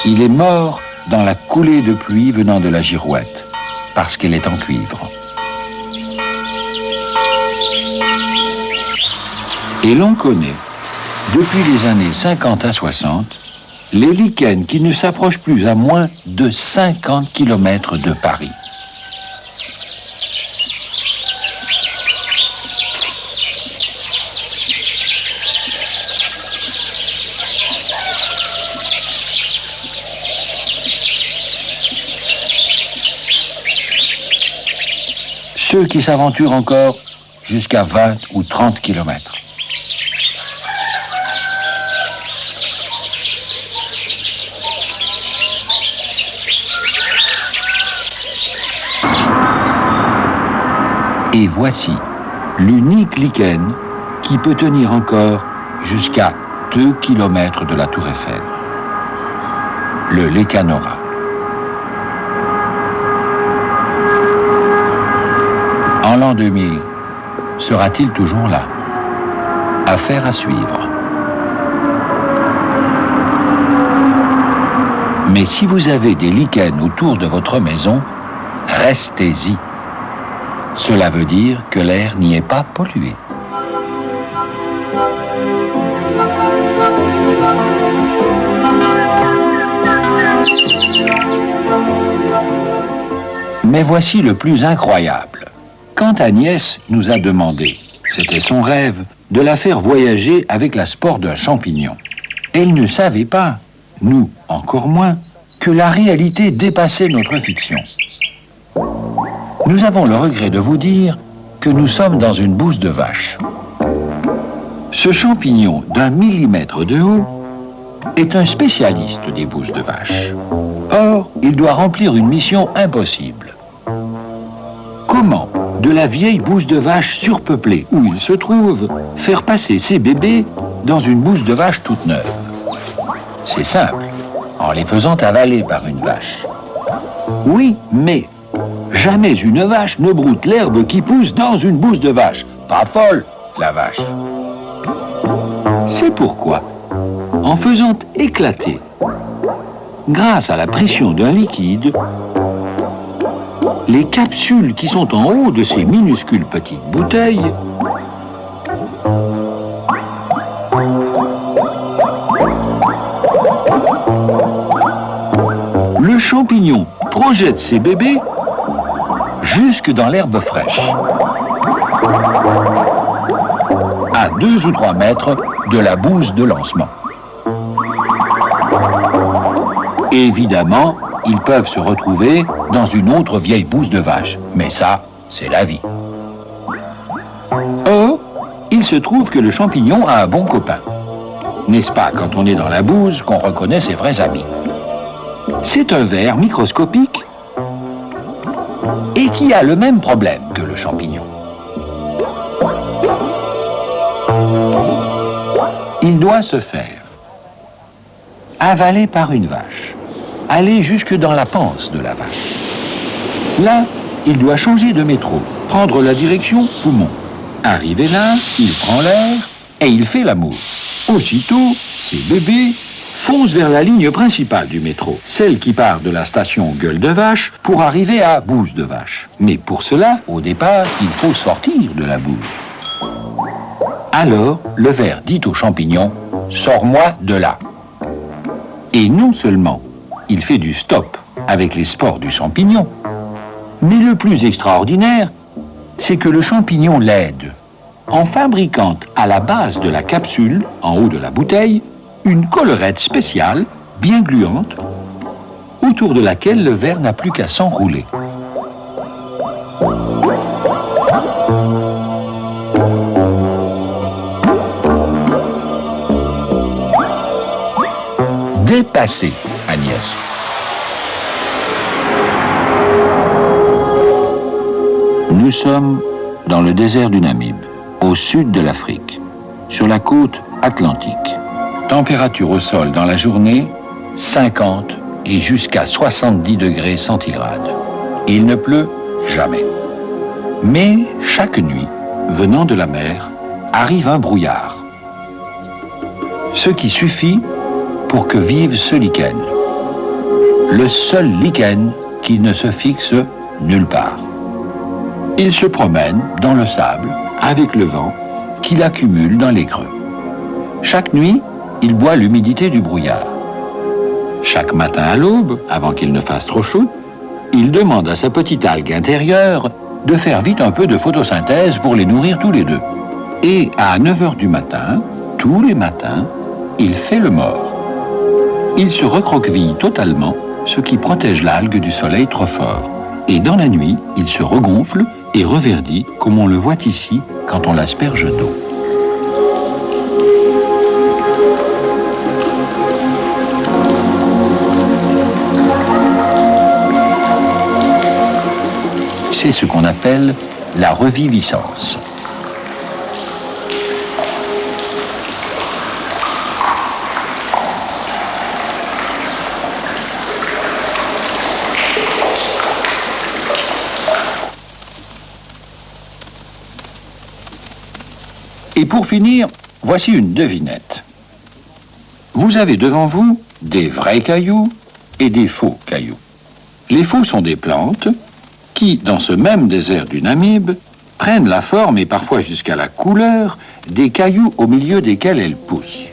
il est mort dans la coulée de pluie venant de la girouette, parce qu'elle est en cuivre. Et l'on connaît, depuis les années 50 à 60, les lichens qui ne s'approchent plus à moins de 50 km de Paris. Ceux qui s'aventurent encore jusqu'à 20 ou 30 km. Et voici l'unique lichen qui peut tenir encore jusqu'à 2 km de la Tour Eiffel. Le Lechanora. En l'an 2000, sera-t-il toujours là? Affaire à suivre. Mais si vous avez des lichens autour de votre maison, restez-y. Cela veut dire que l'air n'y est pas pollué. Mais voici le plus incroyable. Quand Agnès nous a demandé, c'était son rêve, de la faire voyager avec la spore d'un champignon, elle ne savait pas, nous encore moins, que la réalité dépassait notre fiction. Nous avons le regret de vous dire que nous sommes dans une bouse de vache. Ce champignon d'1 millimètre de haut est un spécialiste des bouses de vache. Or, il doit remplir une mission impossible. Comment, de la vieille bouse de vache surpeuplée où il se trouve, faire passer ses bébés dans une bouse de vache toute neuve? C'est simple, en les faisant avaler par une vache. Oui, mais jamais une vache ne broute l'herbe qui pousse dans une bouse de vache. Pas folle, la vache. C'est pourquoi, en faisant éclater, grâce à la pression d'un liquide, les capsules qui sont en haut de ces minuscules petites bouteilles le champignon projette ses bébés jusque dans l'herbe fraîche, à 2 ou 3 mètres de la bouse de lancement. Évidemment, ils peuvent se retrouver dans une autre vieille bouse de vache, mais ça, c'est la vie. Or, il se trouve que le champignon a un bon copain. N'est-ce pas quand on est dans la bouse qu'on reconnaît ses vrais amis? C'est un ver microscopique et et qui a le même problème que le champignon. Il doit se faire avaler par une vache, aller jusque dans la panse de la vache. Là, il doit changer de métro, prendre la direction poumon. Arrivé là, il prend l'air et il fait l'amour. Aussitôt, ces bébés foncent vers la ligne principale du métro, celle qui part de la station Gueule de Vache pour arriver à Bouse de Vache. Mais pour cela, au départ, il faut sortir de la bouse. Alors, le ver dit au champignon, « Sors-moi de là !» Et non seulement il fait du stop avec les spores du champignon, mais le plus extraordinaire, c'est que le champignon l'aide en fabriquant à la base de la capsule, en haut de la bouteille, une collerette spéciale, bien gluante, autour de laquelle le ver n'a plus qu'à s'enrouler. Dépassé, Agnès. Nous sommes dans le désert du Namib, au sud de l'Afrique, sur la côte atlantique. Température au sol dans la journée, 50 et jusqu'à 70 degrés centigrades. Il ne pleut jamais. Mais chaque nuit, venant de la mer, arrive un brouillard. Ce qui suffit pour que vive ce lichen. Le seul lichen qui ne se fixe nulle part. Il se promène dans le sable avec le vent qu'il accumule dans les creux. Chaque nuit, il boit l'humidité du brouillard. Chaque matin à l'aube, avant qu'il ne fasse trop chaud, il demande à sa petite algue intérieure de faire vite un peu de photosynthèse pour les nourrir tous les deux. Et à 9 h du matin, tous les matins, il fait le mort. Il se recroqueville totalement, ce qui protège l'algue du soleil trop fort. Et dans la nuit, il se regonfle et reverdit, comme on le voit ici quand on l'asperge d'eau. C'est ce qu'on appelle la reviviscence. Et pour finir, voici une devinette. Vous avez devant vous des vrais cailloux et des faux cailloux. Les faux sont des plantes qui, dans ce même désert du Namib, prennent la forme et parfois jusqu'à la couleur des cailloux au milieu desquels elles poussent,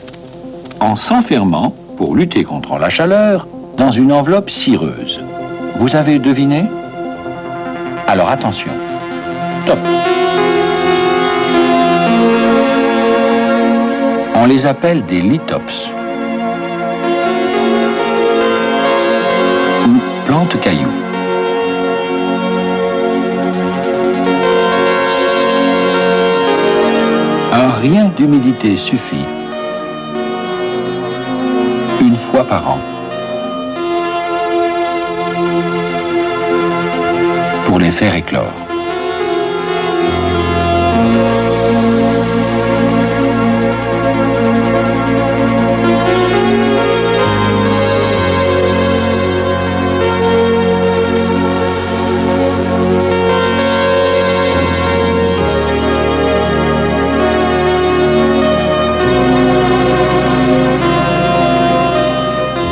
en s'enfermant, pour lutter contre la chaleur, dans une enveloppe cireuse. Vous avez deviné? Alors attention. Top! On les appelle des lithops, ou plantes cailloux. Un rien d'humidité suffit, une fois par an, pour les faire éclore.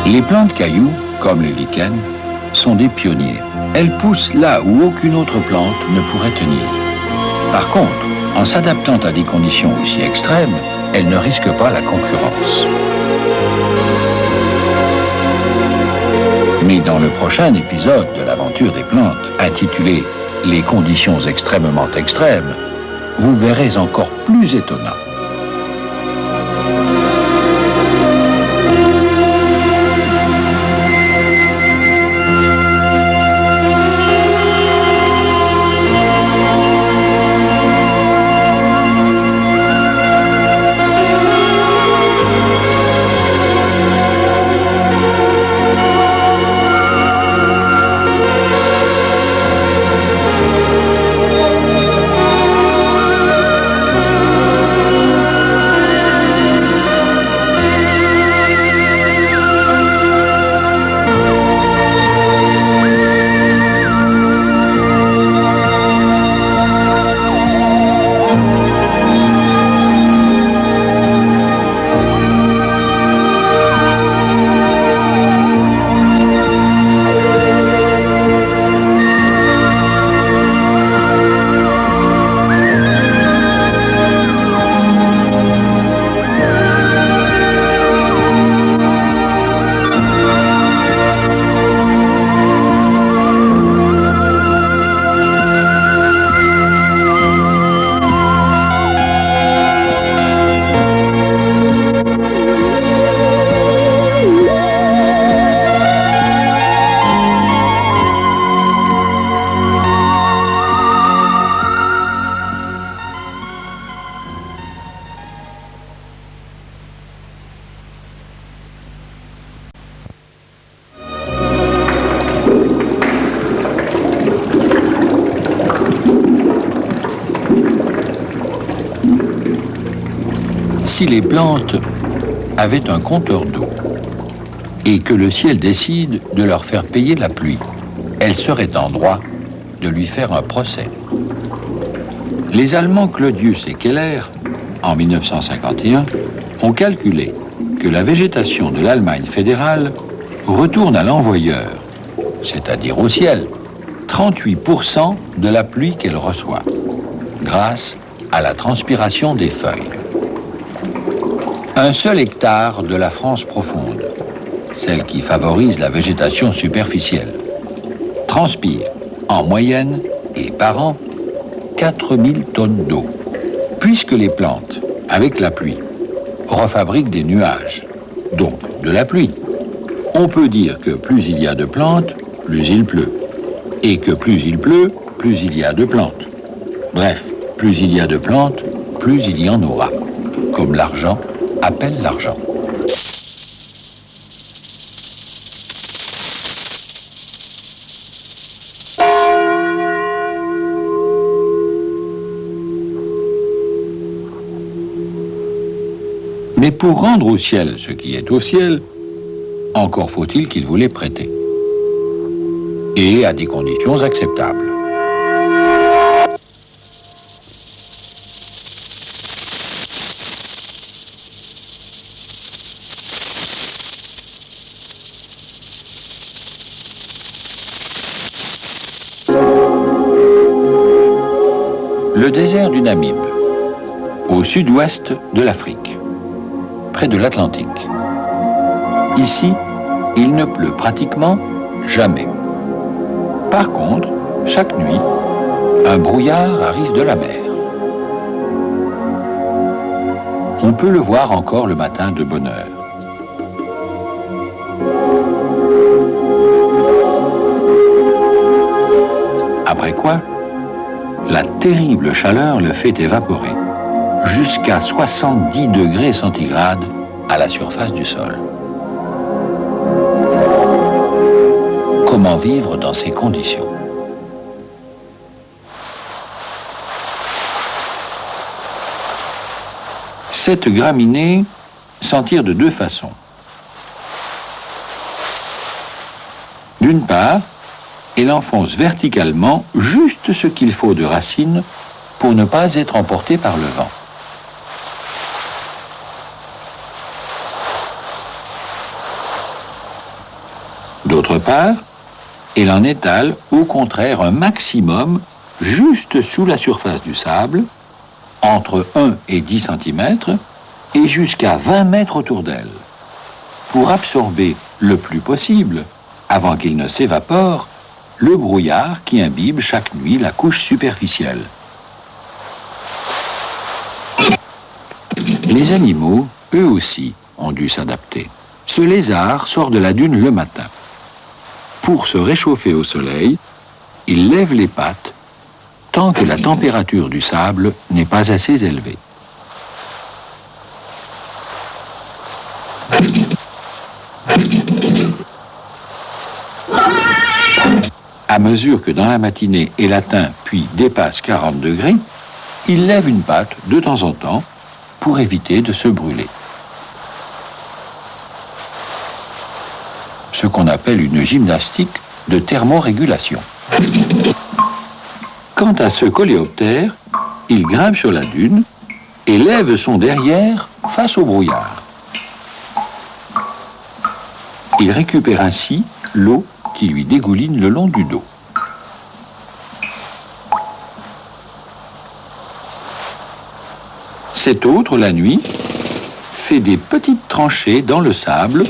Les plantes cailloux, comme les lichens, sont des pionniers. Elles poussent là où aucune autre plante ne pourrait tenir. Par contre, en s'adaptant à des conditions aussi extrêmes, elles ne risquent pas la concurrence. Mais dans le prochain épisode de l'aventure des plantes, intitulé « Les conditions extrêmement extrêmes », vous verrez encore plus étonnant. Si les plantes avaient un compteur d'eau et que le ciel décide de leur faire payer la pluie, elles seraient en droit de lui faire un procès. Les Allemands Claudius et Keller, en 1951, ont calculé que la végétation de l'Allemagne fédérale retourne à l'envoyeur, c'est-à-dire au ciel, 38% de la pluie qu'elle reçoit, grâce à la transpiration des feuilles. Un seul hectare de la France profonde, celle qui favorise la végétation superficielle, transpire en moyenne et par an 4000 tonnes d'eau, puisque les plantes, avec la pluie, refabriquent des nuages, donc de la pluie. On peut dire que plus il y a de plantes, plus il pleut, et que plus il pleut, plus il y a de plantes. Bref, plus il y a de plantes, plus il y en aura, comme l'argent appelle l'argent. Mais pour rendre au ciel ce qui est au ciel, encore faut-il qu'il vous l'ait prêté. Et à des conditions acceptables. Le désert du Namib, au sud-ouest de l'Afrique, près de l'Atlantique. Ici, il ne pleut pratiquement jamais. Par contre, chaque nuit, un brouillard arrive de la mer. On peut le voir encore le matin de bonne heure. Après quoi, la terrible chaleur le fait évaporer jusqu'à 70 degrés centigrades à la surface du sol. Comment vivre dans ces conditions? Cette graminée s'en tire de deux façons. D'une part, elle enfonce verticalement juste ce qu'il faut de racines pour ne pas être emportée par le vent. D'autre part, elle en étale au contraire un maximum juste sous la surface du sable, entre 1 et 10 cm et jusqu'à 20 mètres autour d'elle, pour absorber le plus possible, avant qu'il ne s'évapore, le brouillard qui imbibe chaque nuit la couche superficielle. Les animaux, eux aussi, ont dû s'adapter. Ce lézard sort de la dune le matin. Pour se réchauffer au soleil, il lève les pattes tant que la température du sable n'est pas assez élevée. À mesure que dans la matinée elle atteint puis dépasse 40 degrés, il lève une patte de temps en temps pour éviter de se brûler. Ce qu'on appelle une gymnastique de thermorégulation. Quant à ce coléoptère, il grimpe sur la dune et lève son derrière face au brouillard. Il récupère ainsi l'eau qui lui dégouline le long du dos. Cet autre, la nuit, fait des petites tranchées dans le sable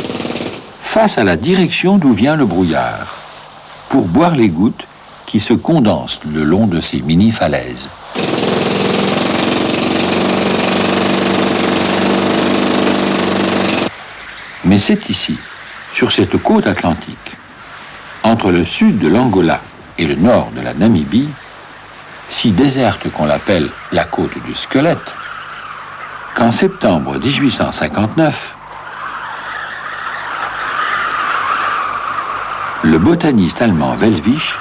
face à la direction d'où vient le brouillard, pour boire les gouttes qui se condensent le long de ces mini-falaises. Mais c'est ici, sur cette côte atlantique, entre le sud de l'Angola et le nord de la Namibie, si déserte qu'on l'appelle la côte du squelette, qu'en septembre 1859, le botaniste allemand Wellwich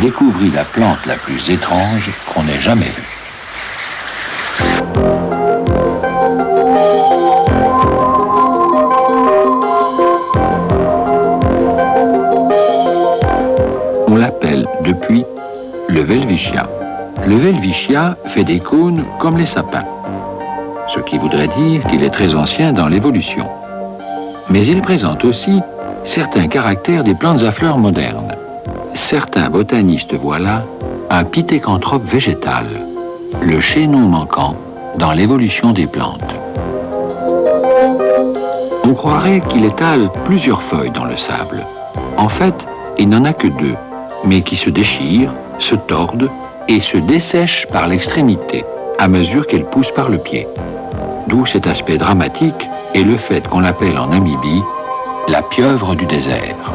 découvrit la plante la plus étrange qu'on ait jamais vue. depuis le welwitschia. Le welwitschia fait des cônes comme les sapins, ce qui voudrait dire qu'il est très ancien dans l'évolution. Mais il présente aussi certains caractères des plantes à fleurs modernes. Certains botanistes voient là un pithécanthrope végétal, le chaînon manquant dans l'évolution des plantes. On croirait qu'il étale plusieurs feuilles dans le sable. En fait, il n'en a que deux, mais qui se déchirent, se tordent et se dessèchent par l'extrémité à mesure qu'elles poussent par le pied. D'où cet aspect dramatique et le fait qu'on l'appelle en Namibie la pieuvre du désert.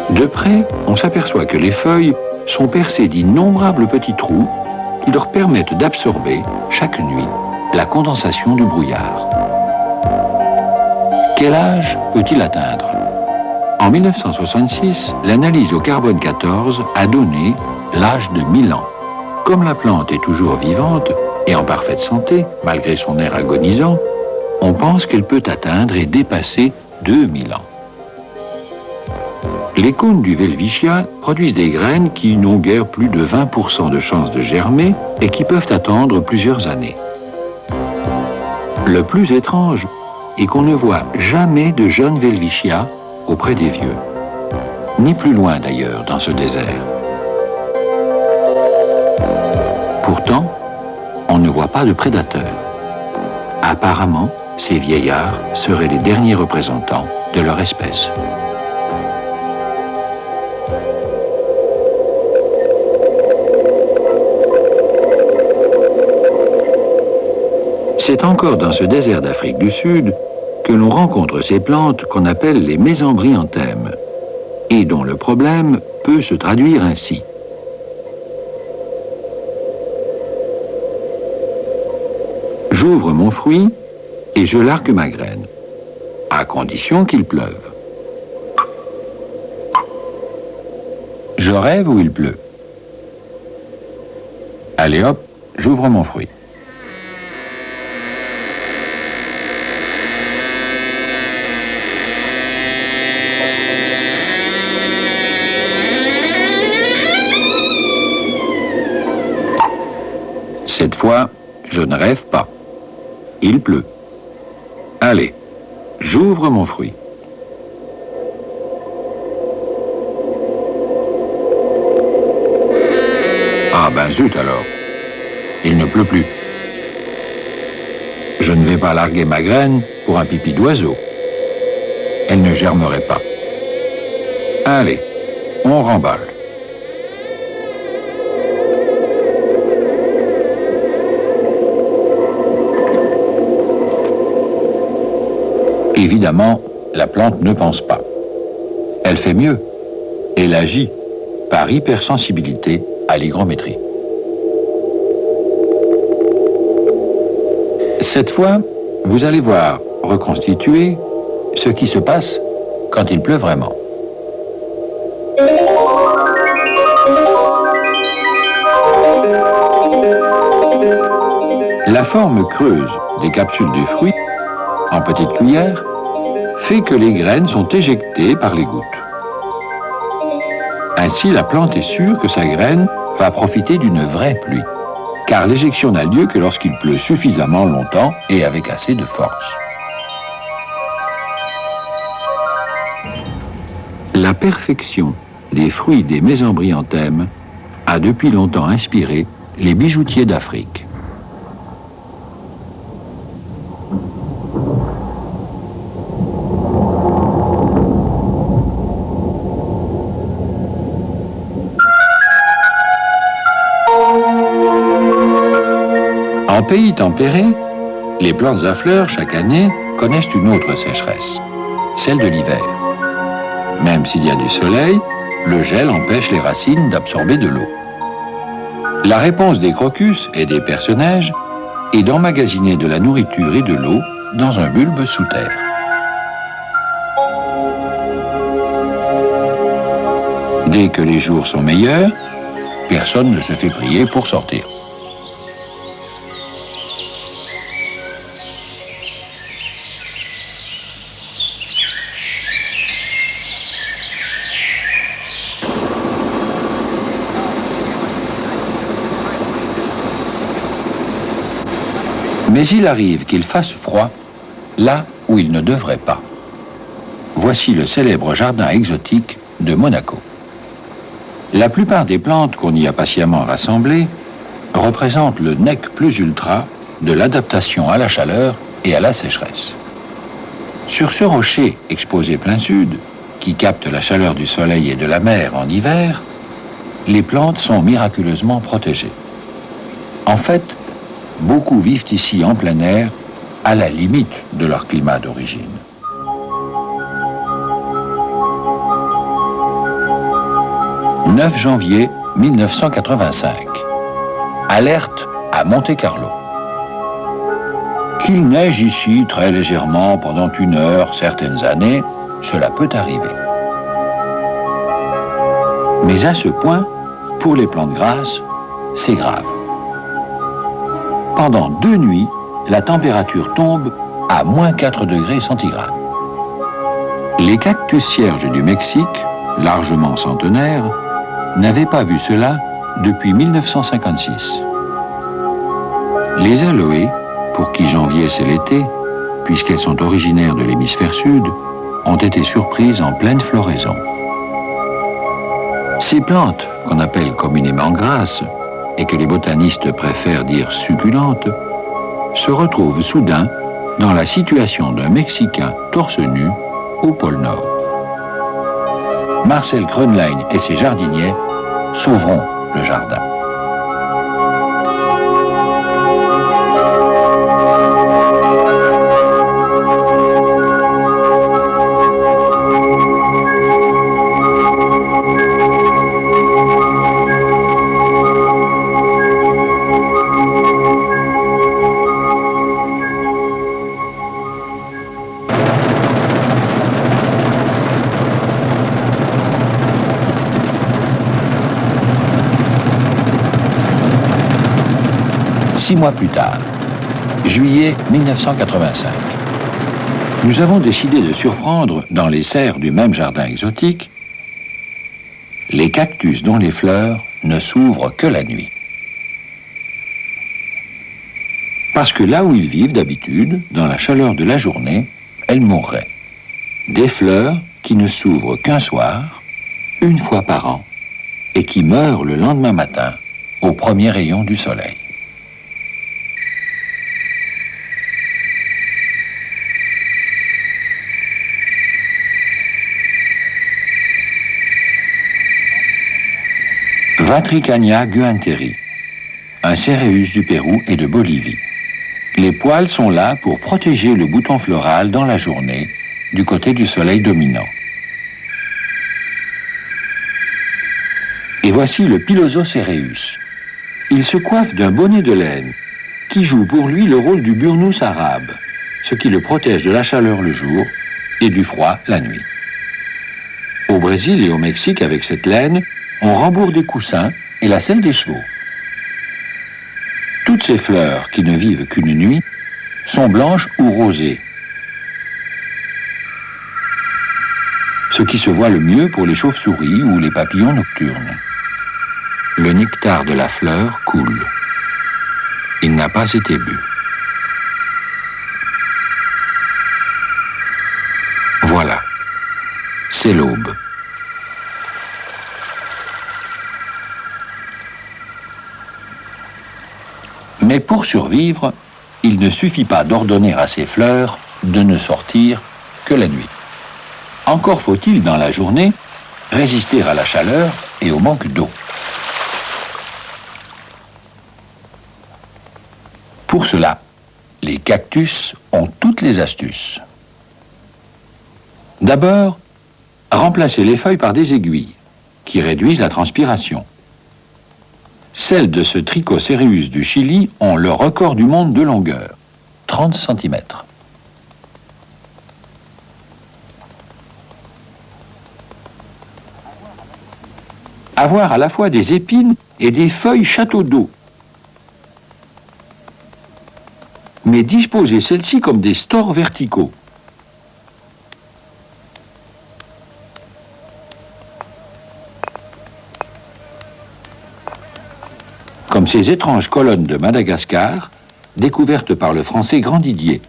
De près, on s'aperçoit que les feuilles sont percées d'innombrables petits trous qui leur permettent d'absorber, chaque nuit, la condensation du brouillard. Quel âge peut-il atteindre? En 1966, l'analyse au carbone 14 a donné l'âge de 1000 ans. Comme la plante est toujours vivante et en parfaite santé, malgré son air agonisant, on pense qu'elle peut atteindre et dépasser 2000 ans. Les cônes du welwitschia produisent des graines qui n'ont guère plus de 20% de chances de germer et qui peuvent attendre plusieurs années. Le plus étrange est qu'on ne voit jamais de jeunes welwitschia auprès des vieux, ni plus loin d'ailleurs dans ce désert. Pourtant, on ne voit pas de prédateurs. Apparemment, ces vieillards seraient les derniers représentants de leur espèce. C'est encore dans ce désert d'Afrique du Sud que l'on rencontre ces plantes qu'on appelle les mésembryantèmes et dont le problème peut se traduire ainsi. J'ouvre mon fruit et je largue ma graine, à condition qu'il pleuve. Je rêve où il pleut. Allez hop, j'ouvre mon fruit. Cette fois, je ne rêve pas. Il pleut. Allez, j'ouvre mon fruit. Ah ben zut alors, il ne pleut plus. Je ne vais pas larguer ma graine pour un pipi d'oiseau. Elle ne germerait pas. Allez, on remballe. Évidemment, la plante ne pense pas. Elle fait mieux. Elle agit par hypersensibilité à l'hygrométrie. Cette fois, vous allez voir reconstituer ce qui se passe quand il pleut vraiment. La forme creuse des capsules du fruit, en petites cuillères, fait que les graines sont éjectées par les gouttes. Ainsi, la plante est sûre que sa graine va profiter d'une vraie pluie, car l'éjection n'a lieu que lorsqu'il pleut suffisamment longtemps et avec assez de force. La perfection des fruits des mésembryantèmes a depuis longtemps inspiré les bijoutiers d'Afrique. En pays tempéré, les plantes à fleurs, chaque année, connaissent une autre sécheresse, celle de l'hiver. Même s'il y a du soleil, le gel empêche les racines d'absorber de l'eau. La réponse des crocus et des perce-neige est d'emmagasiner de la nourriture et de l'eau dans un bulbe sous terre. Dès que les jours sont meilleurs, personne ne se fait prier pour sortir. Mais il arrive qu'il fasse froid là où il ne devrait pas. Voici le célèbre jardin exotique de Monaco. La plupart des plantes qu'on y a patiemment rassemblées représentent le nec plus ultra de l'adaptation à la chaleur et à la sécheresse. Sur ce rocher exposé plein sud, qui capte la chaleur du soleil et de la mer en hiver, les plantes sont miraculeusement protégées. En fait, beaucoup vivent ici en plein air, à la limite de leur climat d'origine. « 9 janvier 1985. Alerte à Monte-Carlo. Qu'il neige ici très légèrement pendant 1 heure certaines années, cela peut arriver. Mais à ce point, pour les plantes grasses, c'est grave. Pendant 2 nuits, la température tombe à -4 degrés centigrades. Les cactus cierges du Mexique, largement centenaires, n'avaient pas vu cela depuis 1956. Les aloés, pour qui janvier c'est l'été, puisqu'elles sont originaires de l'hémisphère sud, ont été surprises en pleine floraison. Ces plantes, qu'on appelle communément grasses, et que les botanistes préfèrent dire succulentes, se retrouvent soudain dans la situation d'un Mexicain torse nu au pôle Nord. Marcel Krönlein et ses jardiniers sauveront le jardin. Six mois plus tard, juillet 1985, nous avons décidé de surprendre, dans les serres du même jardin exotique, les cactus dont les fleurs ne s'ouvrent que la nuit. Parce que là où ils vivent d'habitude, dans la chaleur de la journée, elles mourraient. Des fleurs qui ne s'ouvrent qu'un soir, 1 fois par an, et qui meurent le lendemain matin, au premier rayon du soleil. Vatricania guanteri, un céréus du Pérou et de Bolivie. Les poils sont là pour protéger le bouton floral dans la journée, du côté du soleil dominant. Et voici le Pilosocéreus. Il se coiffe d'un bonnet de laine qui joue pour lui le rôle du burnous arabe, ce qui le protège de la chaleur le jour et du froid la nuit. Au Brésil et au Mexique, avec cette laine, on rembourre des coussins et la selle des chevaux. Toutes ces fleurs, qui ne vivent qu'une nuit, sont blanches ou rosées. Ce qui se voit le mieux pour les chauves-souris ou les papillons nocturnes. Le nectar de la fleur coule. Il n'a pas été bu. Voilà, c'est l'aube. Mais pour survivre, il ne suffit pas d'ordonner à ces fleurs de ne sortir que la nuit. Encore faut-il, dans la journée, résister à la chaleur et au manque d'eau. Pour cela, les cactus ont toutes les astuces. D'abord, remplacer les feuilles par des aiguilles, qui réduisent la transpiration. Celles de ce Trichocéreus du Chili ont le record du monde de longueur, 30 cm. Avoir à la fois des épines et des feuilles château d'eau. Mais disposer celles-ci comme des stores verticaux. Comme ces étranges colonnes de Madagascar, découvertes par le français Grandidier,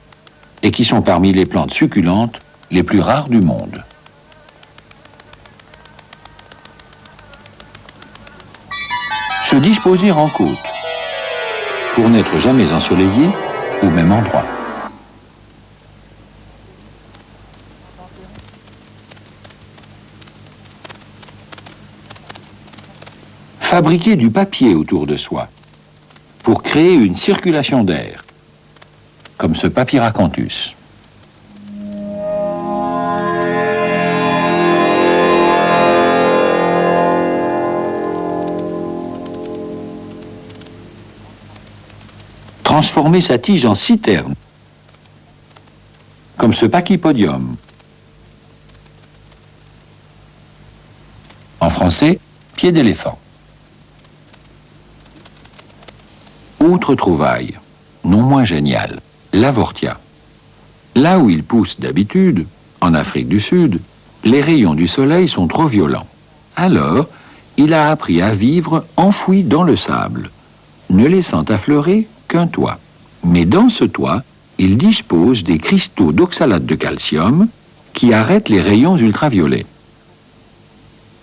et qui sont parmi les plantes succulentes les plus rares du monde. Se disposer en côte, pour n'être jamais ensoleillé au même endroit. Fabriquer du papier autour de soi, pour créer une circulation d'air, comme ce Papyracanthus. Transformer sa tige en citerne, comme ce Pachypodium. En français, pied d'éléphant. Autre trouvaille, non moins géniale, l'avortia. Là où il pousse d'habitude, en Afrique du Sud, les rayons du soleil sont trop violents. Alors, il a appris à vivre enfoui dans le sable, ne laissant affleurer qu'un toit. Mais dans ce toit, il dispose des cristaux d'oxalate de calcium qui arrêtent les rayons ultraviolets.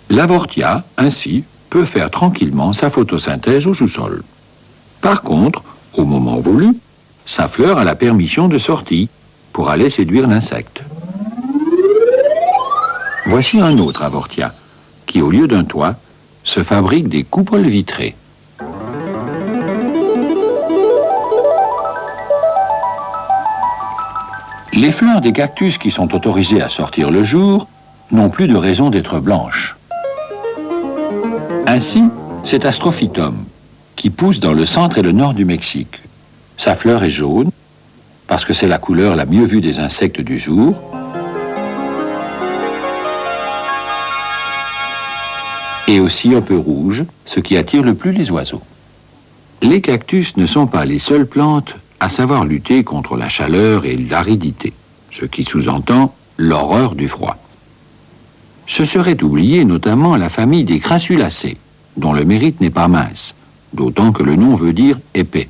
L'avortia, ainsi, peut faire tranquillement sa photosynthèse au sous-sol. Par contre, au moment voulu, sa fleur a la permission de sortie pour aller séduire l'insecte. Voici un autre avortia qui, au lieu d'un toit, se fabrique des coupoles vitrées. Les fleurs des cactus qui sont autorisées à sortir le jour n'ont plus de raison d'être blanches. Ainsi, cet Astrophytum, qui pousse dans le centre et le nord du Mexique. Sa fleur est jaune, parce que c'est la couleur la mieux vue des insectes du jour. Et aussi un peu rouge, ce qui attire le plus les oiseaux. Les cactus ne sont pas les seules plantes à savoir lutter contre la chaleur et l'aridité, ce qui sous-entend l'horreur du froid. Ce serait oublier notamment la famille des Crassulacées, dont le mérite n'est pas mince, d'autant que le nom veut dire épais.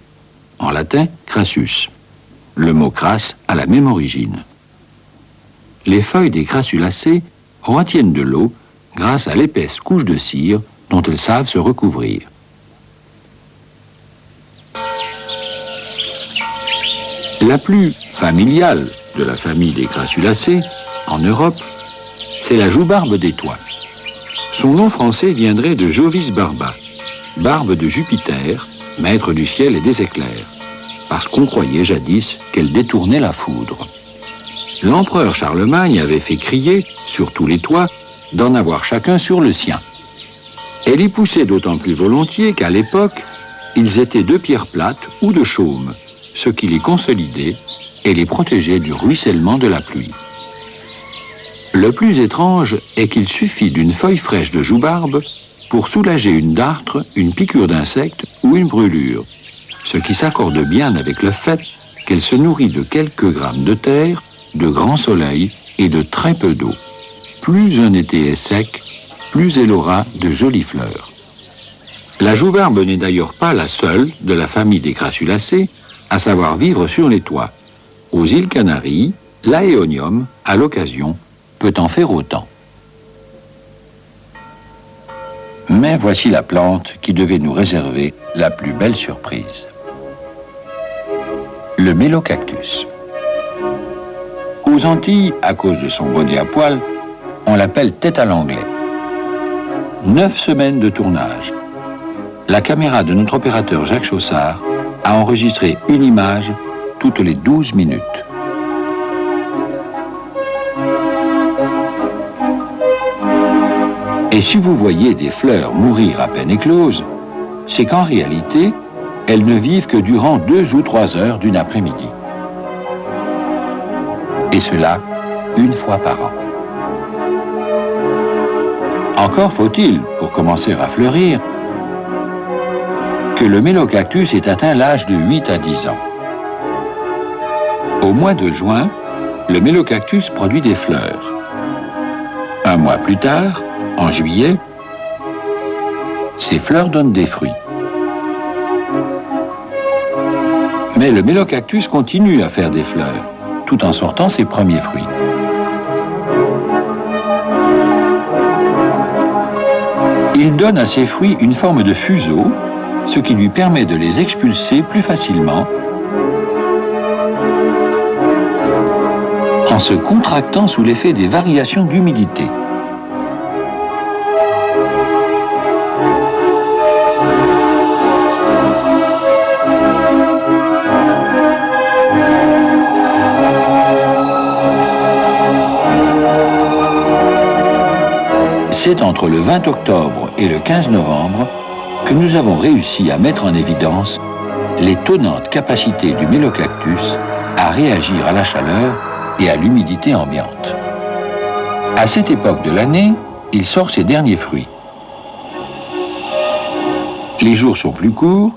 En latin, crassus. Le mot crasse a la même origine. Les feuilles des Crassulacées retiennent de l'eau grâce à l'épaisse couche de cire dont elles savent se recouvrir. La plus familiale de la famille des Crassulacées, en Europe, c'est la joubarbe des toits. Son nom français viendrait de Jovis barba, barbe de Jupiter, maître du ciel et des éclairs, parce qu'on croyait jadis qu'elle détournait la foudre. L'empereur Charlemagne avait fait crier, sur tous les toits, d'en avoir chacun sur le sien. Elle y poussait d'autant plus volontiers qu'à l'époque, ils étaient de pierre plate ou de chaume, ce qui les consolidait et les protégeait du ruissellement de la pluie. Le plus étrange est qu'il suffit d'une feuille fraîche de joubarbe pour soulager une dartre, une piqûre d'insecte ou une brûlure, ce qui s'accorde bien avec le fait qu'elle se nourrit de quelques grammes de terre, de grands soleils et de très peu d'eau. Plus un été est sec, plus elle aura de jolies fleurs. La joubarbe n'est d'ailleurs pas la seule de la famille des Crassulacées à savoir vivre sur les toits. Aux îles Canaries, l'aéonium, à l'occasion, peut en faire autant. Mais voici la plante qui devait nous réserver la plus belle surprise. Le mélocactus. Aux Antilles, à cause de son bonnet à poils, on l'appelle tête à l'anglais. 9 semaines de tournage. La caméra de notre opérateur Jacques Chaussard a enregistré une image toutes les 12 minutes. Et si vous voyez des fleurs mourir à peine écloses, c'est qu'en réalité, elles ne vivent que durant 2 ou 3 heures d'une après-midi. Et cela, une fois par an. Encore faut-il, pour commencer à fleurir, que le mélocactus ait atteint l'âge de 8 à 10 ans. Au mois de juin, le mélocactus produit des fleurs. Un mois plus tard, en juillet, ces fleurs donnent des fruits. Mais le mélocactus continue à faire des fleurs, tout en sortant ses premiers fruits. Il donne à ses fruits une forme de fuseau, ce qui lui permet de les expulser plus facilement en se contractant sous l'effet des variations d'humidité. C'est entre le 20 octobre et le 15 novembre que nous avons réussi à mettre en évidence l'étonnante capacité du mélocactus à réagir à la chaleur et à l'humidité ambiante. À cette époque de l'année, il sort ses derniers fruits. Les jours sont plus courts,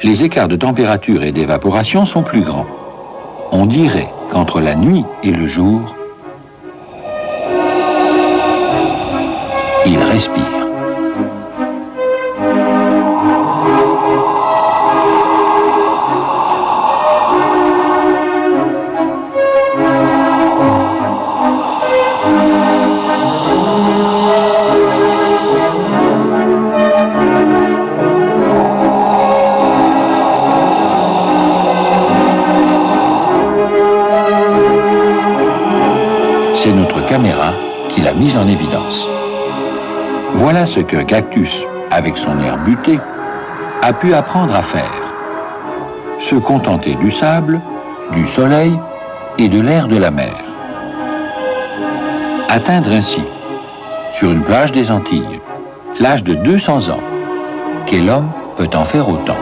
les écarts de température et d'évaporation sont plus grands. On dirait qu'entre la nuit et le jour, il respire. C'est notre caméra qui l'a mise en évidence. Voilà ce qu'un cactus, avec son air buté, a pu apprendre à faire. Se contenter du sable, du soleil et de l'air de la mer. Atteindre ainsi, sur une plage des Antilles, l'âge de 200 ans. Quel homme peut en faire autant ?